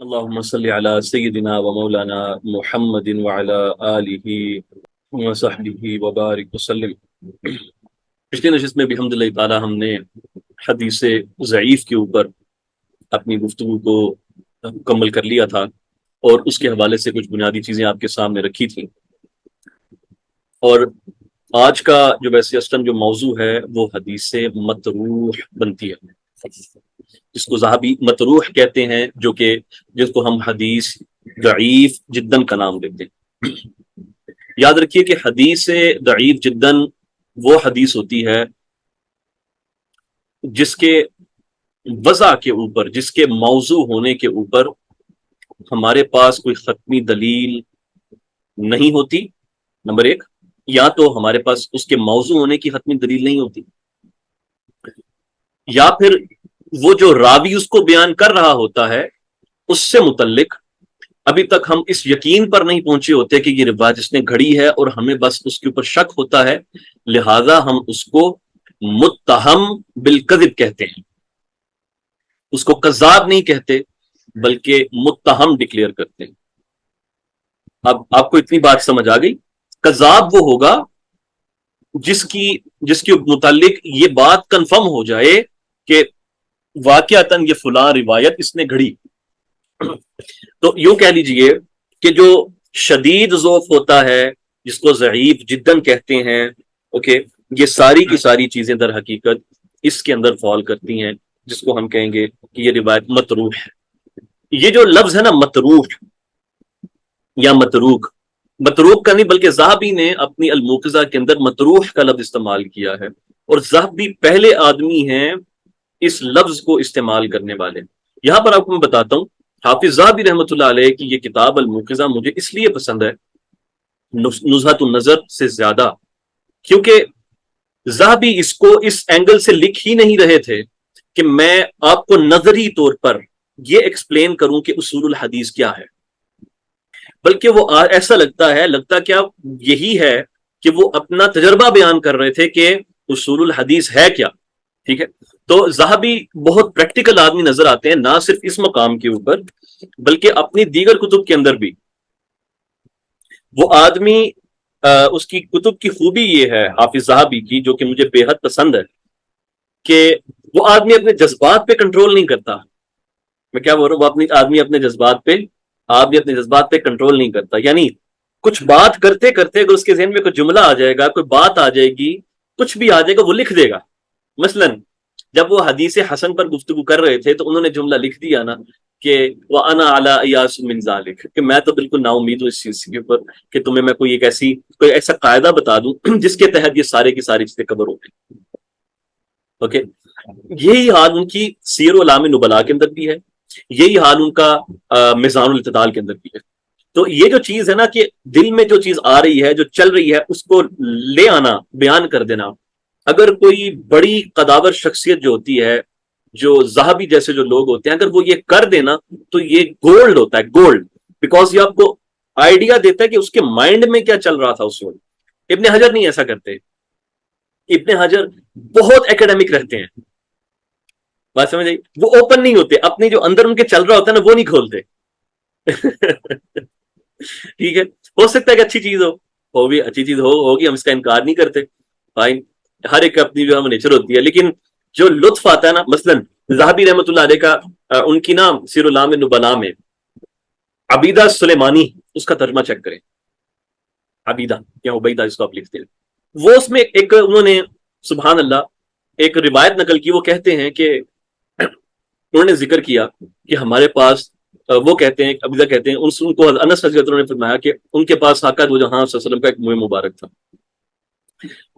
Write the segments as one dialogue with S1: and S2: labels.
S1: اللهم صل على سيدنا ومولانا محمد وعلى آله وصحبه وبارك وسلم۔ پچھلی نشست میں بحمد اللہ تعالی ہم نے حدیث ضعیف کے اوپر اپنی گفتگو کو مکمل کر لیا تھا، اور اس کے حوالے سے کچھ بنیادی چیزیں آپ کے سامنے رکھی تھیں۔ اور آج کا جو ویسے اصلاً جو موضوع ہے وہ حدیث مطروح بنتی ہے، جس کو ذہبی مطروح کہتے ہیں، جو کہ جس کو ہم حدیث ضعیف جداً کا نام دیتے ہیں۔ یاد رکھیے کہ حدیث ضعیف جداً وہ حدیث ہوتی ہے جس کے وضع کے اوپر، جس کے موضوع ہونے کے اوپر ہمارے پاس کوئی حتمی دلیل نہیں ہوتی، نمبر ایک، یا تو ہمارے پاس اس کے موضوع ہونے کی حتمی دلیل نہیں ہوتی، یا پھر وہ جو راوی اس کو بیان کر رہا ہوتا ہے اس سے متعلق ابھی تک ہم اس یقین پر نہیں پہنچے ہوتے کہ یہ روایت اس نے گھڑی ہے، اور ہمیں بس اس کے اوپر شک ہوتا ہے، لہذا ہم اس کو متہم بالکذب کہتے ہیں، اس کو کذاب نہیں کہتے بلکہ متہم ڈکلیئر کرتے ہیں۔ اب آپ کو اتنی بات سمجھ آ گئی؟ کذاب وہ ہوگا جس کے متعلق یہ بات کنفرم ہو جائے کہ واقعتاً یہ فلاں روایت اس نے گھڑی۔ تو یوں کہہ لیجئے کہ جو شدید ضعف ہوتا ہے، جس کو ضعیف جداً کہتے ہیں، اوکے، یہ ساری کی ساری چیزیں در حقیقت اس کے اندر فال کرتی ہیں، جس کو ہم کہیں گے کہ یہ روایت متروک ہے۔ یہ جو لفظ ہے نا متروک یا متروک کا نہیں، بلکہ ذہبی نے اپنی الموقظہ کے اندر متروح کا لفظ استعمال کیا ہے، اور ذہبی پہلے آدمی ہیں اس لفظ کو استعمال کرنے والے۔ یہاں پر آپ کو میں بتاتا ہوں، حافظ ذہبی رحمۃ اللہ علیہ کی یہ کتاب الموقظہ مجھے اس لیے پسند ہے نزہۃ النظر سے زیادہ، کیونکہ ذہبی اس کو اس اینگل سے لکھ ہی نہیں رہے تھے کہ میں آپ کو نظری طور پر یہ ایکسپلین کروں کہ اصول الحدیث کیا ہے، بلکہ وہ ایسا لگتا کیا یہی ہے کہ وہ اپنا تجربہ بیان کر رہے تھے کہ اصول الحدیث ہے کیا۔ ٹھیک ہے، تو ذہبی بہت پریکٹیکل آدمی نظر آتے ہیں، نہ صرف اس مقام کے اوپر بلکہ اپنی دیگر کتب کے اندر بھی۔ وہ آدمی اس کی کتب کی خوبی یہ ہے حافظ ذہبی کی، جو کہ مجھے بے حد پسند ہے، کہ وہ آدمی اپنے جذبات پہ کنٹرول نہیں کرتا۔ میں کیا بول رہا ہوں، وہ آدمی اپنے جذبات پہ کنٹرول نہیں کرتا، یعنی کچھ بات کرتے کرتے اگر اس کے ذہن میں کوئی جملہ آ جائے گا، کوئی بات آ جائے گی، کچھ بھی آ جائے گا، وہ لکھ دے گا۔ مثلا جب وہ حدیث حسن پر گفتگو کر رہے تھے تو انہوں نے جملہ لکھ دیا نا کہ وَأَنَا عَلَىٰ إِيَاسٍ مِّن ذَلِكَ، کہ میں تو بالکل نا امید ہوں اس چیز کے اوپر کہ تمہیں میں کوئی ایسا قاعدہ بتا دوں جس کے تحت یہ سارے کی ساری چیزیں کور ہو گئی۔ اوکے، یہی حال ان کی سیر و اعلام نبلاء کے اندر بھی ہے، یہی حال ان کا میزان الاعتدال کے اندر بھی ہے۔ تو یہ جو چیز ہے نا کہ دل میں جو چیز آ رہی ہے، جو چل رہی ہے، اس کو لے آنا، بیان کر دینا۔ اگر کوئی بڑی قداور شخصیت جو ہوتی ہے، جو ذہبی جیسے جو لوگ ہوتے ہیں، اگر وہ یہ کر دینا تو یہ گولڈ ہوتا ہے، گولڈ، بیکاز یہ آپ کو آئیڈیا دیتا ہے کہ اس کے مائنڈ میں کیا چل رہا تھا اس وقت۔ ابن حجر نہیں ایسا کرتے، ابن حجر بہت ایکیڈیمک رہتے ہیں، بات سمجھ آئی؟ وہ اوپن نہیں ہوتے، اپنی جو اندر ان کے چل رہا ہوتا ہے نا وہ نہیں کھولتے۔ ٹھیک ہے، ہو سکتا ہے کہ اچھی چیز ہو بھی، اچھی چیز ہوگی، ہم اس کا انکار نہیں کرتے، فائن، ہر ایک اپنی جو ہے نیچر ہوتی ہے، لیکن جو لطف آتا ہے نا، مثلا ذہبی رحمۃ اللہ علیہ کا ان کی نام سیر اعلام نبلاء میں عبیدہ سلیمانی، اس کا ترجمہ چیک کریں، عبیدہ یا عبیدہ جس کو آپ لکھتے ہیں، وہ اس میں ایک انہوں نے سبحان اللہ ایک روایت نقل کی۔ وہ کہتے ہیں کہ انہوں نے ذکر کیا کہ ہمارے پاس، وہ کہتے ہیں، عبیدہ کہتے ہیں، ان کو انس رضی اللہ عنہ نے فرمایا کہ ان کے پاس آقا دو جہاں صلی اللہ علیہ وسلم کا ایک منہ مبارک تھا۔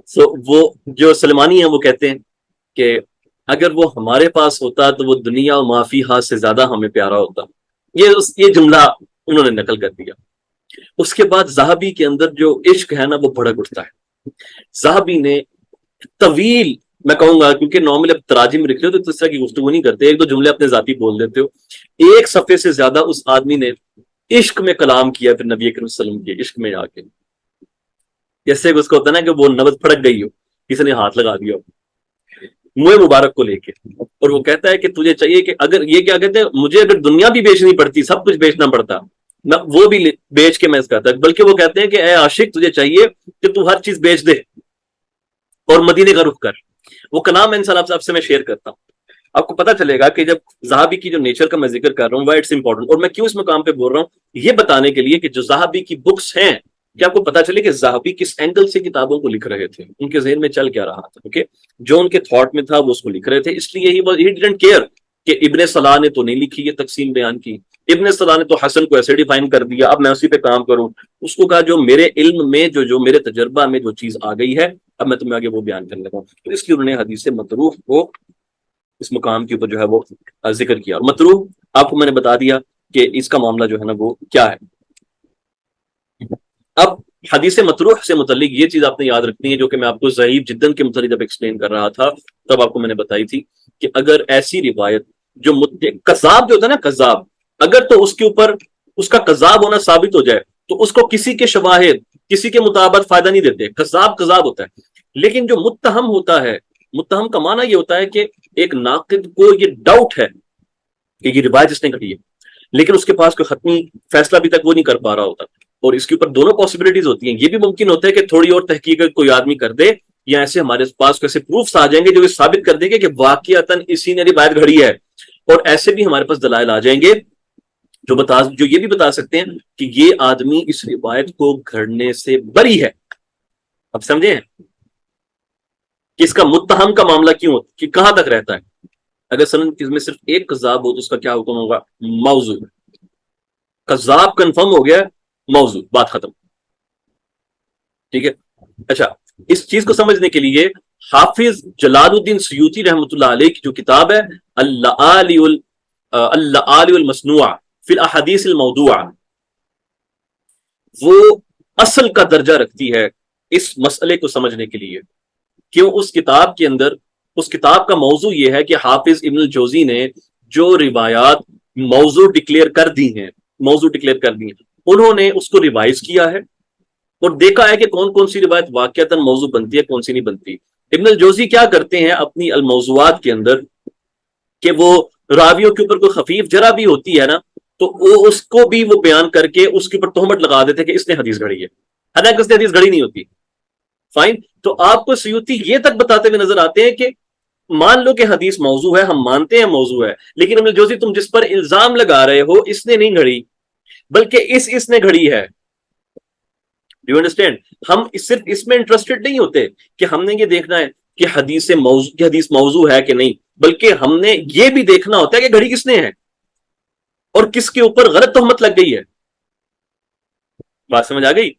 S1: سو وہ جو سلمانی ہیں وہ کہتے ہیں کہ اگر وہ ہمارے پاس ہوتا تو وہ دنیا و ما فیہا سے زیادہ ہمیں پیارا ہوتا۔ یہ جملہ انہوں نے نقل کر دیا۔ اس کے بعد ذہبی کے اندر جو عشق ہے نا وہ بھڑک اٹھتا ہے۔ ذہبی نے طویل، میں کہوں گا کیونکہ نارمل اب تراجم لکھ رہے ہو تو اس طرح کی گفتگو نہیں کرتے، ایک دو جملے اپنے ذاتی بول دیتے ہو، ایک صفحے سے زیادہ اس آدمی نے عشق میں کلام کیا، پھر نبی کریم صلی اللہ علیہ وسلم کے عشق میں آ کے، جیسے اس کو ہوتا ہے نا کہ وہ نبض پھڑک گئی ہو، کسی نے ہاتھ لگا دیا ہو۔ منہ مبارک کو لے کے، اور وہ کہتا ہے کہ تجھے چاہیے کہ اگر یہ کیا کہتے ہیں، مجھے اگر دنیا بھی بیچنی پڑتی، سب کچھ بیچنا پڑتا، میں وہ بھی بیچ کے میں اس کہتا، بلکہ وہ کہتے ہیں کہ اے عاشق تجھے چاہیے کہ تو ہر چیز بیچ دے اور مدینے کا رخ کر۔ وہ کلام ان صاحب سے میں شیئر کرتا ہوں، آپ کو پتا چلے گا کہ جب زہابی کی جو نیچر کا میں ذکر کر رہا ہوں، وائی اٹس امپورٹنٹ، اور میں کیوں اس مقام پہ بول رہا ہوں، یہ بتانے کے لیے کہ جو زہابی کی بکس ہیں، کہ آپ کو پتا چلے کہ زہابی کس اینگل سے کتابوں کو لکھ رہے تھے، ان کے ذہن میں چل کیا رہا تھا، اوکے، جو ان کے تھاٹ میں تھا وہ اس کو لکھ رہے تھے، اس لیے ہی ڈیڈنٹ کیئر کہ ابن صلاح نے تو نہیں لکھی یہ تقسیم بیان کی، ابن صلاح نے تو حسن کو ایسے ڈیفائن کر دیا، اب میں اسی پہ کام کروں۔ اس کو کہا جو میرے علم میں جو میرے تجربہ میں جو چیز آ گئی ہے، اب میں تمہیں آگے وہ بیان کرنے لگا ہوں، تو اس لیے انہوں نے حدیث مطروح کو اس مقام کے اوپر جو ہے وہ ذکر کیا۔ اور مطروح آپ کو میں نے بتا دیا کہ اس کا معاملہ جو ہے نا وہ کیا ہے۔ اب حدیث مطروح سے متعلق یہ چیز آپ نے یاد رکھنی ہے، جو کہ میں آپ کو ضعیف جدن کے متعلق جب ایکسپلین کر رہا تھا تب آپ کو میں نے بتائی تھی کہ اگر ایسی روایت جو کذاب جو ہوتا ہے نا، کذاب، اگر تو اس کے اوپر اس کا کذاب ہونا ثابت ہو جائے تو اس کو کسی کے شواہد کسی کے مطابق فائدہ نہیں دیتے، کذاب کذاب ہوتا ہے۔ لیکن جو متہم ہوتا ہے، متہم کا معنی یہ ہوتا ہے کہ ایک ناقد کو یہ ڈاؤٹ ہے کہ یہ روایت اس نے گھڑی ہے، لیکن اس کے پاس کوئی حتمی فیصلہ ابھی تک وہ نہیں کر پا رہا ہوتا، اور اس کے اوپر دونوں پاسبلٹیز ہوتی ہیں، یہ بھی ممکن ہوتا ہے کہ تھوڑی اور تحقیق کوئی آدمی کر دے، یا ایسے ہمارے پاس ایسے پروفس آ جائیں گے جو یہ ثابت کر دیں گے کہ واقعتاً اسی نے روایت گھڑی ہے، اور ایسے بھی ہمارے پاس دلائل آ جائیں گے جو یہ بھی بتا سکتے ہیں کہ یہ آدمی اس روایت کو گھڑنے سے بری ہے۔ اب سمجھیں کہ اس کا متہم کا معاملہ کیوں ہوتا کہ کہاں تک رہتا ہے۔ اگر سند میں صرف ایک کذاب ہو تو اس کا کیا حکم ہوگا؟ موضوع، کذاب کنفرم ہو گیا، موضوع، بات ختم، ٹھیک ہے۔ اچھا، اس چیز کو سمجھنے کے لیے حافظ جلال الدین سیوطی رحمۃ اللہ علیہ کی جو کتاب ہے اللآلی المصنوع فی الاحادیث الموضوعہ، وہ اصل کا درجہ رکھتی ہے اس مسئلے کو سمجھنے کے لیے، کیوں اس کتاب کے اندر اس کتاب کا موضوع یہ ہے کہ حافظ ابن الجوزی نے جو روایات موضوع ڈکلیئر کر دی ہیں، انہوں نے اس کو ریوائز کیا ہے اور دیکھا ہے کہ کون کون سی روایت واقعتاً موضوع بنتی ہے، کون سی نہیں بنتی۔ ابن الجوزی کیا کرتے ہیں اپنی الموضوعات کے اندر کہ وہ راویوں کے اوپر کوئی خفیف جرا بھی ہوتی ہے نا، تو وہ اس کو بھی وہ بیان کر کے اس کے اوپر تہمت لگا دیتے کہ اس نے حدیث گھڑی ہے، حالانکہ اس نے حدیث گھڑی نہیں ہوتی۔ فائن، تو آپ کو سیوطی یہ تک بتاتے ہوئے نظر آتے ہیں کہ مان لو کہ حدیث موضوع ہے، ہم مانتے ہیں موضوع ہے، لیکن ابن الجوزی تم جس پر الزام لگا رہے ہو اس نے نہیں گھڑی بلکہ اس نے گھڑی ہے۔ Do you understand? ہم صرف اس میں انٹرسٹڈ نہیں ہوتے کہ ہم نے یہ دیکھنا ہے کہ حدیث موضوع ہے کہ نہیں، بلکہ ہم نے یہ بھی دیکھنا ہوتا ہے کہ گھڑی کس نے ہے اور کس کے اوپر غلط تہمت لگ گئی ہے۔ بات سمجھ آ گئی؟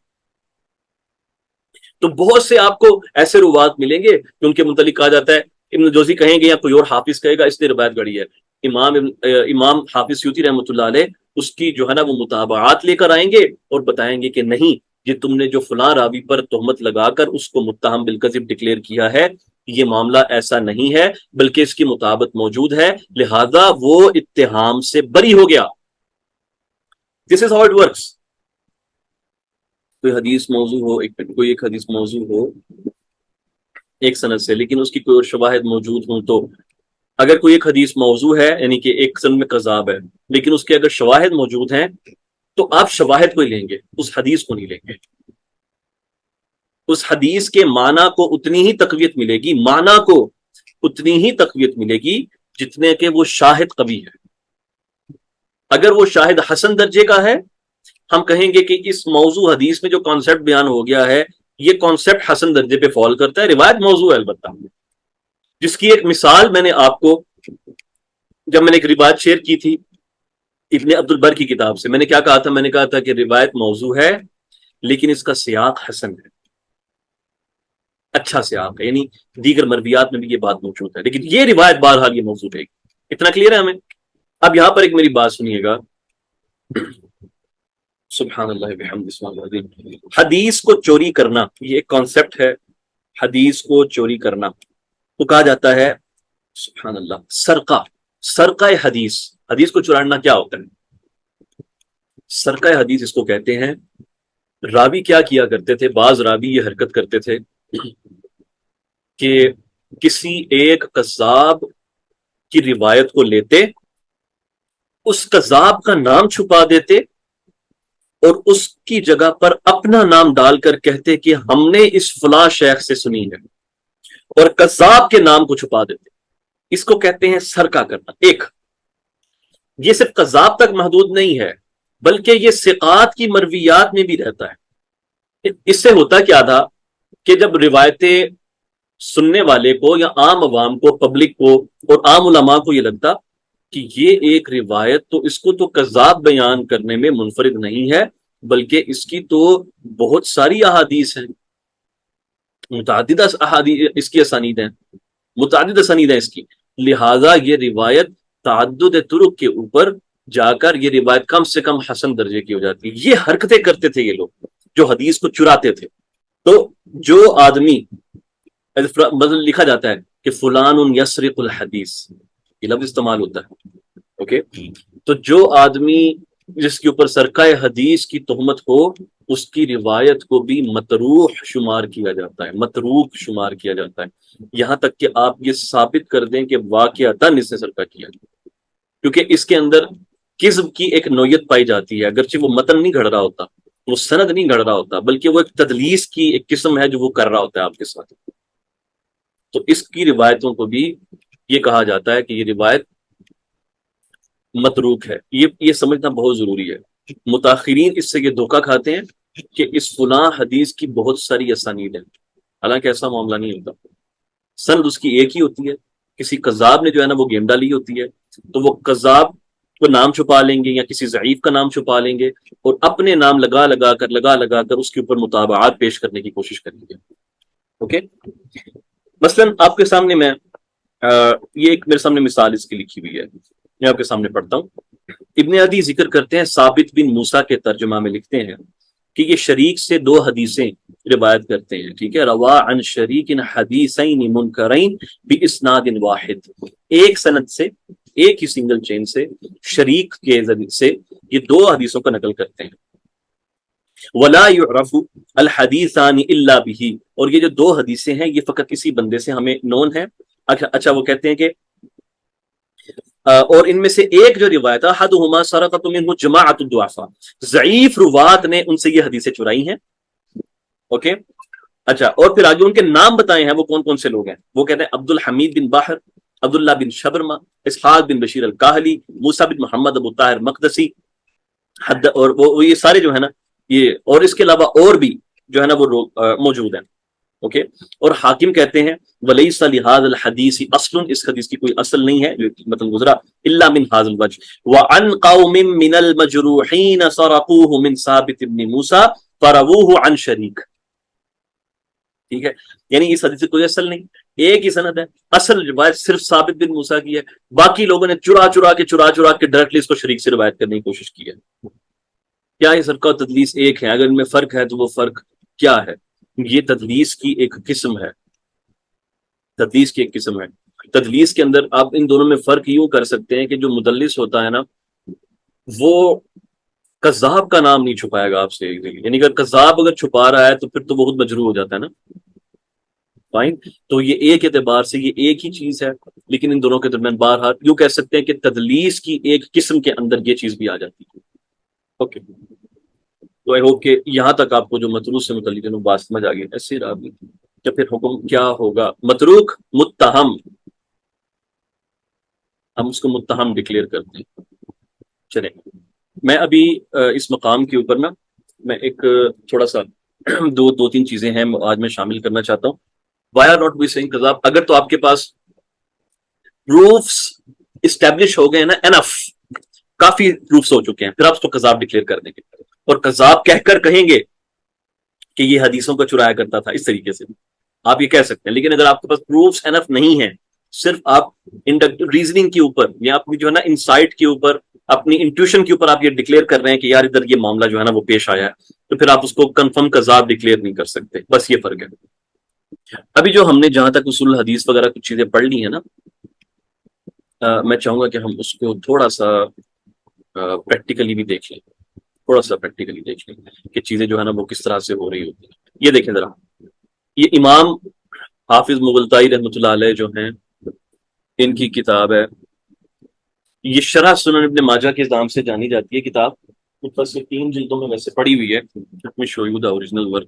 S1: تو بہت سے آپ کو ایسے روایات ملیں گے کہ ان کے متعلق کہا جاتا ہے، ابن جوزی کہیں گے یا کوئی اور حافظ کہے گا اس نے روایت گھڑی ہے، امام حافظ سیوطی رحمۃ اللہ علیہ اس کی جو ہے نا وہ مطابعات لے کر آئیں گے اور بتائیں گے کہ نہیں، یہ تم نے جو فلاں راوی پر تہمت لگا کر اس کو متہم بالکذب ڈکلیئر کیا ہے، یہ معاملہ ایسا نہیں ہے بلکہ اس کی مطابقت موجود ہے، لہذا وہ اتہام سے بری ہو گیا۔ دس از ہاؤ اٹ ورکس۔ کوئی حدیث موضوع ہو، کوئی ایک حدیث موضوع ہو ایک سند سے، لیکن اس کی کوئی اور شواہد موجود ہوں، تو اگر کوئی ایک حدیث موضوع ہے یعنی کہ ایک سند میں کذاب ہے، لیکن اس کے اگر شواہد موجود ہیں تو آپ شواہد کو ہی لیں گے، اس حدیث کو نہیں لیں گے۔ اس حدیث کے معنی کو اتنی ہی تقویت ملے گی، معنی کو اتنی ہی تقویت ملے گی جتنے کہ وہ شاہد قوی ہے۔ اگر وہ شاہد حسن درجے کا ہے، ہم کہیں گے کہ اس موضوع حدیث میں جو کانسیپٹ بیان ہو گیا ہے یہ کانسیپٹ حسن درجے پہ فال کرتا ہے، روایت موضوع ہے البتہ، جس کی ایک مثال میں نے آپ کو جب میں نے ایک روایت شیئر کی تھی ابن عبد البر کی کتاب سے، میں نے کیا کہا تھا؟ میں نے کہا تھا کہ روایت موضوع ہے لیکن اس کا سیاق حسن ہے، اچھا سیاق ہے، یعنی دیگر مرویات میں بھی یہ بات موجود ہے، لیکن یہ روایت بہرحال یہ موضوع ہے۔ اتنا کلیئر ہے ہمیں؟ اب یہاں پر ایک میری بات سنیے گا، سبحان اللہ بحمدہ سبحان اللہ العظیم۔ حدیث کو چوری کرنا یہ ایک کانسیپٹ ہے، حدیث کو چوری کرنا تو کہا جاتا ہے سبحان اللہ سرقہ حدیث۔ حدیث کو چرانا کیا ہوتا ہے؟ سرقہ حدیث اس کو کہتے ہیں۔ راوی کیا کیا کرتے تھے؟ بعض راوی یہ حرکت کرتے تھے کہ کسی ایک قذاب کی روایت کو لیتے، اس قذاب کا نام چھپا دیتے اور اس کی جگہ پر اپنا نام ڈال کر کہتے کہ ہم نے اس فلاں شیخ سے سنی ہے، اور قذاب کے نام کو چھپا دیتے۔ اس کو کہتے ہیں سرقہ کرنا۔ ایک یہ صرف قذاب تک محدود نہیں ہے، بلکہ یہ ثقات کی مرویات میں بھی رہتا ہے۔ اس سے ہوتا کیا تھا کہ جب روایتیں سننے والے کو یا عام عوام کو، پبلک کو اور عام علماء کو یہ لگتا کہ یہ ایک روایت تو اس کو تو قذاب بیان کرنے میں منفرد نہیں ہے، بلکہ اس کی تو بہت ساری احادیث ہیں، متعدد احادیث اس کی اسانید ہیں، متعدد اسانید ہیں اس کی، لہذا یہ روایت تعدد طرق کے اوپر جا کر یہ روایت کم سے کم حسن درجے کی ہو جاتی ہے۔ یہ حرکتیں کرتے تھے یہ لوگ جو حدیث کو چراتے تھے۔ تو جو آدمی، مثلا لکھا جاتا ہے کہ فلان یسرق الحدیث، یہ لفظ استعمال ہوتا ہے، اوکے، تو جو آدمی جس کے اوپر سرقہ حدیث کی تہمت ہو، اس کی روایت کو بھی متروح شمار کیا جاتا ہے، متروک شمار کیا جاتا ہے، یہاں تک کہ آپ یہ ثابت کر دیں کہ واقعتاً اس نے سرقہ کیا، کیونکہ اس کے اندر کذب کی ایک نوعیت پائی جاتی ہے، اگرچہ وہ متن نہیں گھڑ رہا ہوتا، وہ سند نہیں گھڑ رہا ہوتا، بلکہ وہ ایک تدلیس کی ایک قسم ہے جو وہ کر رہا ہوتا ہے آپ کے ساتھ۔ تو اس کی روایتوں کو بھی یہ کہا جاتا ہے کہ یہ روایت متروک ہے۔ یہ سمجھنا بہت ضروری ہے۔ متاخرین اس سے یہ دھوکہ کھاتے ہیں کہ اس فلاں حدیث کی بہت ساری اسانید ہیں، حالانکہ ایسا معاملہ نہیں ہوتا، سند اس کی ایک ہی ہوتی ہے۔ کسی قذاب نے جو ہے نا وہ گیم ڈالی ہوتی ہے، تو وہ قذاب کو نام چھپا لیں گے یا کسی ضعیف کا نام چھپا لیں گے اور اپنے نام لگا کر اس کے اوپر مطابعات پیش کرنے کی کوشش کریں گے، اوکے۔ مثلا آپ کے سامنے میں یہ ایک میرے سامنے مثال اس کی لکھی ہوئی ہے، میں آپ کے سامنے پڑھتا ہوں۔ ابن عدی ذکر کرتے ہیں، ثابت بن موسیٰ کے ترجمہ میں لکھتے ہیں کہ یہ شریک سے 2 حدیثیں روایت کرتے ہیں، ٹھیک ہے، روا عن شریک حدیثین منکرین باسناد واحد، ایک سند سے، ایک ہی سنگل چین سے، شریک کے ذریعے سے یہ 2 حدیثوں کا نقل کرتے ہیں۔ ولا يعرف الحدیثان الا به، اور یہ جو 2 حدیثیں ہیں یہ فقط اسی بندے سے ہمیں نون ہے۔ اچھا وہ کہتے ہیں کہ اور ان میں سے ایک جو روایت ہے، حدہما سرقۃ منہ جماعۃ الضعفاء، ضعیف روات نے ان سے یہ حدیثیں چرائی ہیں، اوکے۔ اچھا، اور پھر آگے ان کے نام بتائے ہیں وہ کون کون سے لوگ ہیں۔ وہ کہتے ہیں عبد الحمید بن باہر، عبداللہ بن شبرما، اسحاق بن بشیر الکاہلی، موسیٰ بن محمد ابو طاہر مقدسی، اور وہ یہ سارے جو ہے نا یہ، اور اس کے علاوہ اور بھی جو ہے نا وہ موجود ہیں، اوکے۔ اور حاکم کہتے ہیں ولیس لہذا الحدیث اصل، اس حدیث کی کوئی اصل نہیں ہے، جو مطلب گزرا، الا من هذا الوجه وعن قوم من المجروحین سرقوه من ثابت بن موسیٰ فرووه عن شریک، ٹھیک ہے، یعنی اس حدیث کی کوئی اصل نہیں، ایک ہی سند ہے، اصل روایت صرف ثابت بن موسیٰ کی ہے، باقی لوگوں نے چرا چرا کے ڈائریکٹلی اس کو شریک سے روایت کرنے کی کوشش کی ہے۔ کیا یہ سرقہ و تدلیس ایک ہے؟ اگر ان میں فرق ہے تو وہ فرق کیا ہے؟ یہ تدلیس کی ایک قسم ہے، تدلیس کی ایک قسم ہے۔ تدلیس کے اندر آپ ان دونوں میں فرق یوں کر سکتے ہیں کہ جو مدلس ہوتا ہے نا وہ قذاب کا نام نہیں چھپائے گا آپ سے، یعنی اگر قذاب اگر چھپا رہا ہے تو پھر تو بہت مجروح ہو جاتا ہے نا، فائن۔ تو یہ ایک اعتبار سے یہ ایک ہی چیز ہے، لیکن ان دونوں کے درمیان بہرحال یوں کہہ سکتے ہیں کہ تدلیس کی ایک قسم کے اندر یہ چیز بھی آ جاتی ہے، اوکے۔ تو آئی ہوپ کہ یہاں تک آپ کو جو متروک سے متعلق بات سمجھ آ گئی۔ ایسے کہ پھر حکم کیا ہوگا؟ متروک متہم، ہم اس کو متہم ڈکلیئر کرتے ہیں۔ چلیں، میں ابھی اس مقام کے اوپر نا میں ایک تھوڑا سا دو تین چیزیں ہیں آج میں شامل کرنا چاہتا ہوں۔ Why are not we seeing قذاب؟ اگر تو آپ کے پاس پروفس اسٹیبلش ہو گئے نا، انف، کافی پروفس ہو چکے ہیں، پھر آپ اس کو قذاب ڈکلیئر کر دیں گے اور قذاب کہہ کر کہیں گے کہ یہ حدیثوں کا چرایا کرتا تھا، اس طریقے سے آپ یہ کہہ سکتے ہیں۔ لیکن اگر آپ کے پاس پروفس انف نہیں ہیں، صرف آپ ریزننگ کے اوپر یا اپنی جو ہے نا انسائٹ کے اوپر، اپنی انٹیوشن کے اوپر آپ یہ ڈکلیئر کر رہے ہیں کہ یار ادھر یہ معاملہ جو ہے نا وہ پیش آیا ہے، تو پھر آپ اس کو کنفرم قذاب ڈکلیئر نہیں کر سکتے، بس یہ فرق ہے۔ ابھی جو ہم نے جہاں تک اصول الحدیث وغیرہ کچھ چیزیں پڑھ لی ہیں نا، میں چاہوں گا کہ ہم اس کو تھوڑا سا پریکٹیکلی بھی دیکھ لیں، تھوڑا سا پریکٹیکلی دیکھ لیں کہ چیزیں جو ہے نا وہ کس طرح سے ہو رہی ہوتی ہیں۔ یہ دیکھیں ذرا، یہ امام حافظ مغلطائی رحمۃ اللہ علیہ جو ہیں، ان کی کتاب ہے یہ شرح سنن ابن ماجہ کے نام سے جانی جاتی ہے کتاب، اوپر سے 3 جلدوں میں ویسے پڑی ہوئی ہے. Let me show you the original work.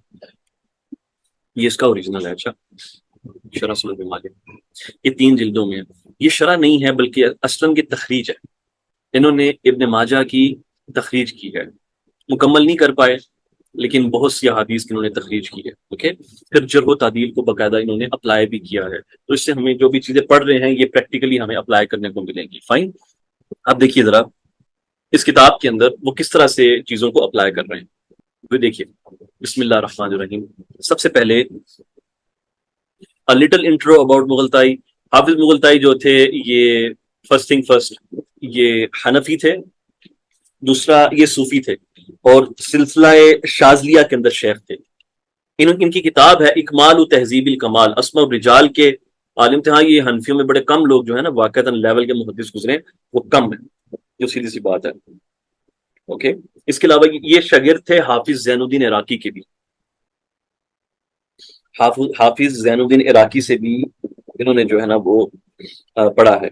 S1: یہ اس کا اوریجنل ہے. اچھا، شرح سنن ابن ماجہ یہ 3 جلدوں میں ہے. یہ شرح نہیں ہے بلکہ اصلاً کی تخریج ہے. انہوں نے ابن ماجہ کی تخریج کی ہے، مکمل نہیں کر پائے لیکن بہت سی احادیث کی انہوں نے تخریج کی ہے. اوکے، پھر جرح و تعدیل کو باقاعدہ انہوں نے اپلائی بھی کیا ہے، تو اس سے ہمیں جو بھی چیزیں پڑھ رہے ہیں یہ پریکٹیکلی ہمیں اپلائی کرنے کو ملیں گی. فائن. اب دیکھیے ذرا اس کتاب کے اندر وہ کس طرح سے چیزوں کو اپلائی کر رہے ہیں. وہ دیکھیے، بسم اللہ الرحمن الرحیم. سب سے پہلے a little intro about مغلطائی. حافظ مغلطائی جو تھے یہ فرسٹ تھنگ فرسٹ یہ حنفی تھے، دوسرا یہ صوفی تھے اور سلسلہ شاذلیہ کے اندر شیخ تھے. ان کی کتاب ہے اکمال و تہذیب الکمال. اسماء الرجال کے عالم تھے. ہاں، یہ حنفیوں میں بڑے کم لوگ جو ہے نا واقعتاً لیول کے محدث گزرے وہ کم ہیں، جو سیدھی سی بات ہے. اوکے، اس کے علاوہ یہ شاگرد تھے حافظ زین الدین عراقی کے بھی. حافظ زین الدین عراقی سے بھی انہوں نے جو ہے نا وہ پڑھا ہے.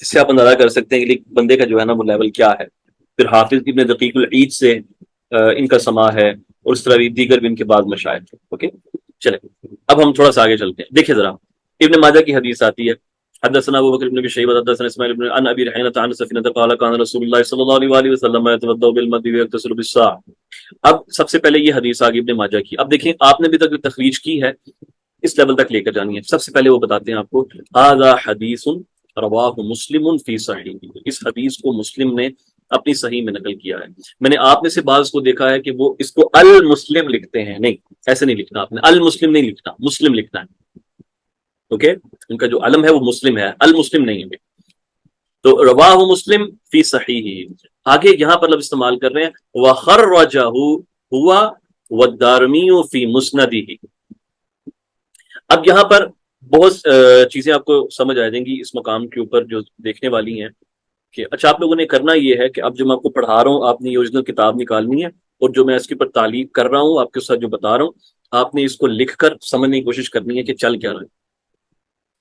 S1: اس سے آپ اندازہ کر سکتے ہیں کہ بندے کا جو ہے نا وہ لیول کیا ہے. پھر حافظ ابن دقیق العید سے ان کا سما ہے، اور اس طرح بھی دیگر بھی ان کے بعد مشاہد تھے. اوکے، چلیں اب ہم تھوڑا سا آگے چلتے ہیں. دیکھیں ذرا ابن ماجہ کی حدیث آتی ہے. حدثنا ابو بکر بن ابي شيبة حدثنا اسماعيل بن عن ابي رحينة عن سفينة قال كان رسول الله صلى الله عليه واله وسلم يتوضا بالمد ويغتسل بالساع. اب سب سے پہلے یہ حدیث آگے ابن ماجہ کی. اب دیکھیں آپ نے بھی تک تخریج کی ہے، اس لیول تک لے کر جانی ہے. سب سے پہلے وہ بتاتے ہیں آپ کو هذا حدیث رواہ مسلم فی صحیح. اس حدیث کو مسلم نے اپنی صحیح میں نقل کیا ہے. میں نے آپ میں سے بعض کو دیکھا ہے کہ وہ اس کو المسلم لکھتے ہیں. نہیں، ایسے نہیں لکھنا، آپ نے المسلم نہیں لکھنا، مسلم لکھنا ہے. اوکے، ان کا جو علم ہے وہ مسلم ہے، المسلم نہیں ہے. تو رواہ مسلم فی صحیح. آگے یہاں پر لفظ استعمال کر رہے ہیں وخرجہ ہوا والدارمی فی مسندہ. اب یہاں پر بہت چیزیں آپ کو سمجھ آ جائیں گی اس مقام کے اوپر جو دیکھنے والی ہیں کہ اچھا آپ لوگوں نے کرنا یہ ہے کہ اب جو میں آپ کو پڑھا رہا ہوں آپ نے یہ اوریجنل کتاب نکالنی ہے، اور جو میں اس کے اوپر تعلیق کر رہا ہوں آپ کے ساتھ جو بتا رہا ہوں آپ نے اس کو لکھ کر سمجھنے کی کوشش کرنی ہے کہ چل کیا رہا ہے.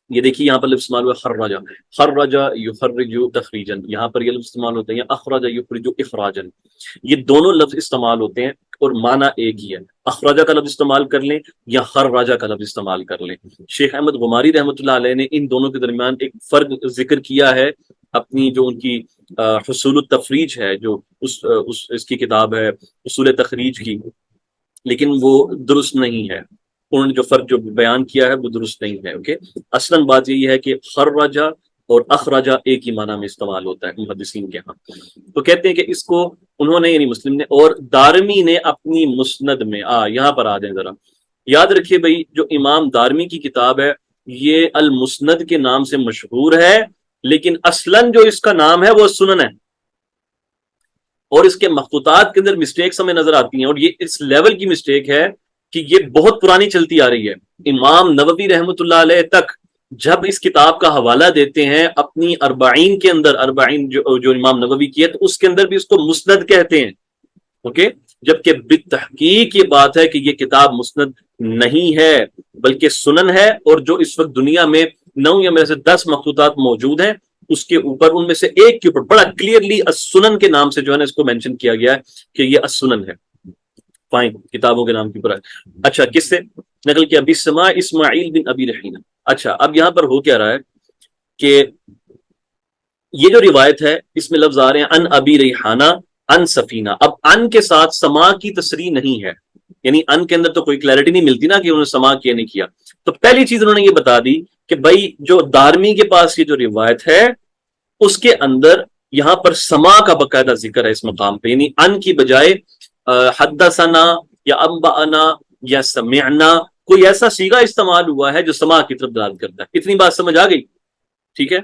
S1: یہ دیکھیے یہاں پر لفظ استعمال ہوا خرجہ. خرجہ یخرج تخریجا، یہاں پر یہ لفظ استعمال ہوتے ہیں اخرج یخرج اخراجا. یہ دونوں لفظ استعمال ہوتے ہیں اور معنی ایک ہی ہے. اخراجہ کا لفظ استعمال کر لیں یا خرجہ کا لفظ استعمال کر لیں. شیخ احمد غماری رحمۃ اللہ علیہ نے ان دونوں کے درمیان ایک فرق ذکر کیا ہے اپنی جو ان کی حصول التفریج ہے، جو اس کی کتاب ہے اصول تخریج کی، لیکن وہ درست نہیں ہے. انہوں نے جو فرق جو بیان کیا ہے وہ درست نہیں ہے. اوکے، اصلاً بات یہ ہے کہ خرجہ اور اخرجہ ایک ہی معنی میں استعمال ہوتا ہے محدثین کے ہاں. تو کہتے ہیں کہ اس کو انہوں نے یعنی مسلم نے اور دارمی نے اپنی مسند میں یہاں پر آ جائیں ذرا. یاد رکھیے بھائی جو امام دارمی کی کتاب ہے یہ المسند کے نام سے مشہور ہے، لیکن اصلاً جو اس کا نام ہے وہ سنن ہے، اور اس کے مخطوطات کے اندر مسٹیکس ہمیں نظر آتی ہیں، اور یہ اس لیول کی مسٹیک ہے کہ یہ بہت پرانی چلتی آ رہی ہے. امام نووی رحمۃ اللہ علیہ تک جب اس کتاب کا حوالہ دیتے ہیں اپنی اربعین کے اندر، اربعین جو امام نووی کی ہے تو اس کے اندر بھی اس کو مسند کہتے ہیں. اوکے، جبکہ بالتحقیق یہ بات ہے کہ یہ کتاب مسند نہیں ہے بلکہ سنن ہے، اور جو اس وقت دنیا میں 9 یا میں سے 10 مخطوطات موجود ہیں اس کے اوپر ان میں سے ایک کے اوپر بڑا کلیئرلی السنن کے نام سے جو ہے نا اس کو مینشن کیا گیا ہے کہ یہ السنن ہے. فائن، کتابوں کے نام کے اوپر. اچھا، کس سے نقل کیا؟ بسماع اسماعیل بن ابی رحینہ. اچھا، اب یہاں پر ہو کیا رہا ہے کہ یہ جو روایت ہے اس میں لفظ آ رہے ہیں ان ابی ریحانہ ان سفینہ. اب ان کے ساتھ سما کی تصریح نہیں ہے، یعنی ان کے اندر تو کوئی کلیئرٹی نہیں ملتی نا کہ انہوں نے سما کیا نہیں کیا. تو پہلی چیز انہوں نے یہ بتا دی کہ بھائی جو دارمی کے پاس یہ جو روایت ہے اس کے اندر یہاں پر سما کا باقاعدہ ذکر ہے اس مقام پہ، یعنی ان کی بجائے حدثنا یا انبأنا یا سمعنا کوئی ایسا صیغہ استعمال ہوا ہے جو سما کی طرف دلالت کرتا ہے. اتنی بات سمجھ آ گئی؟ ٹھیک ہے،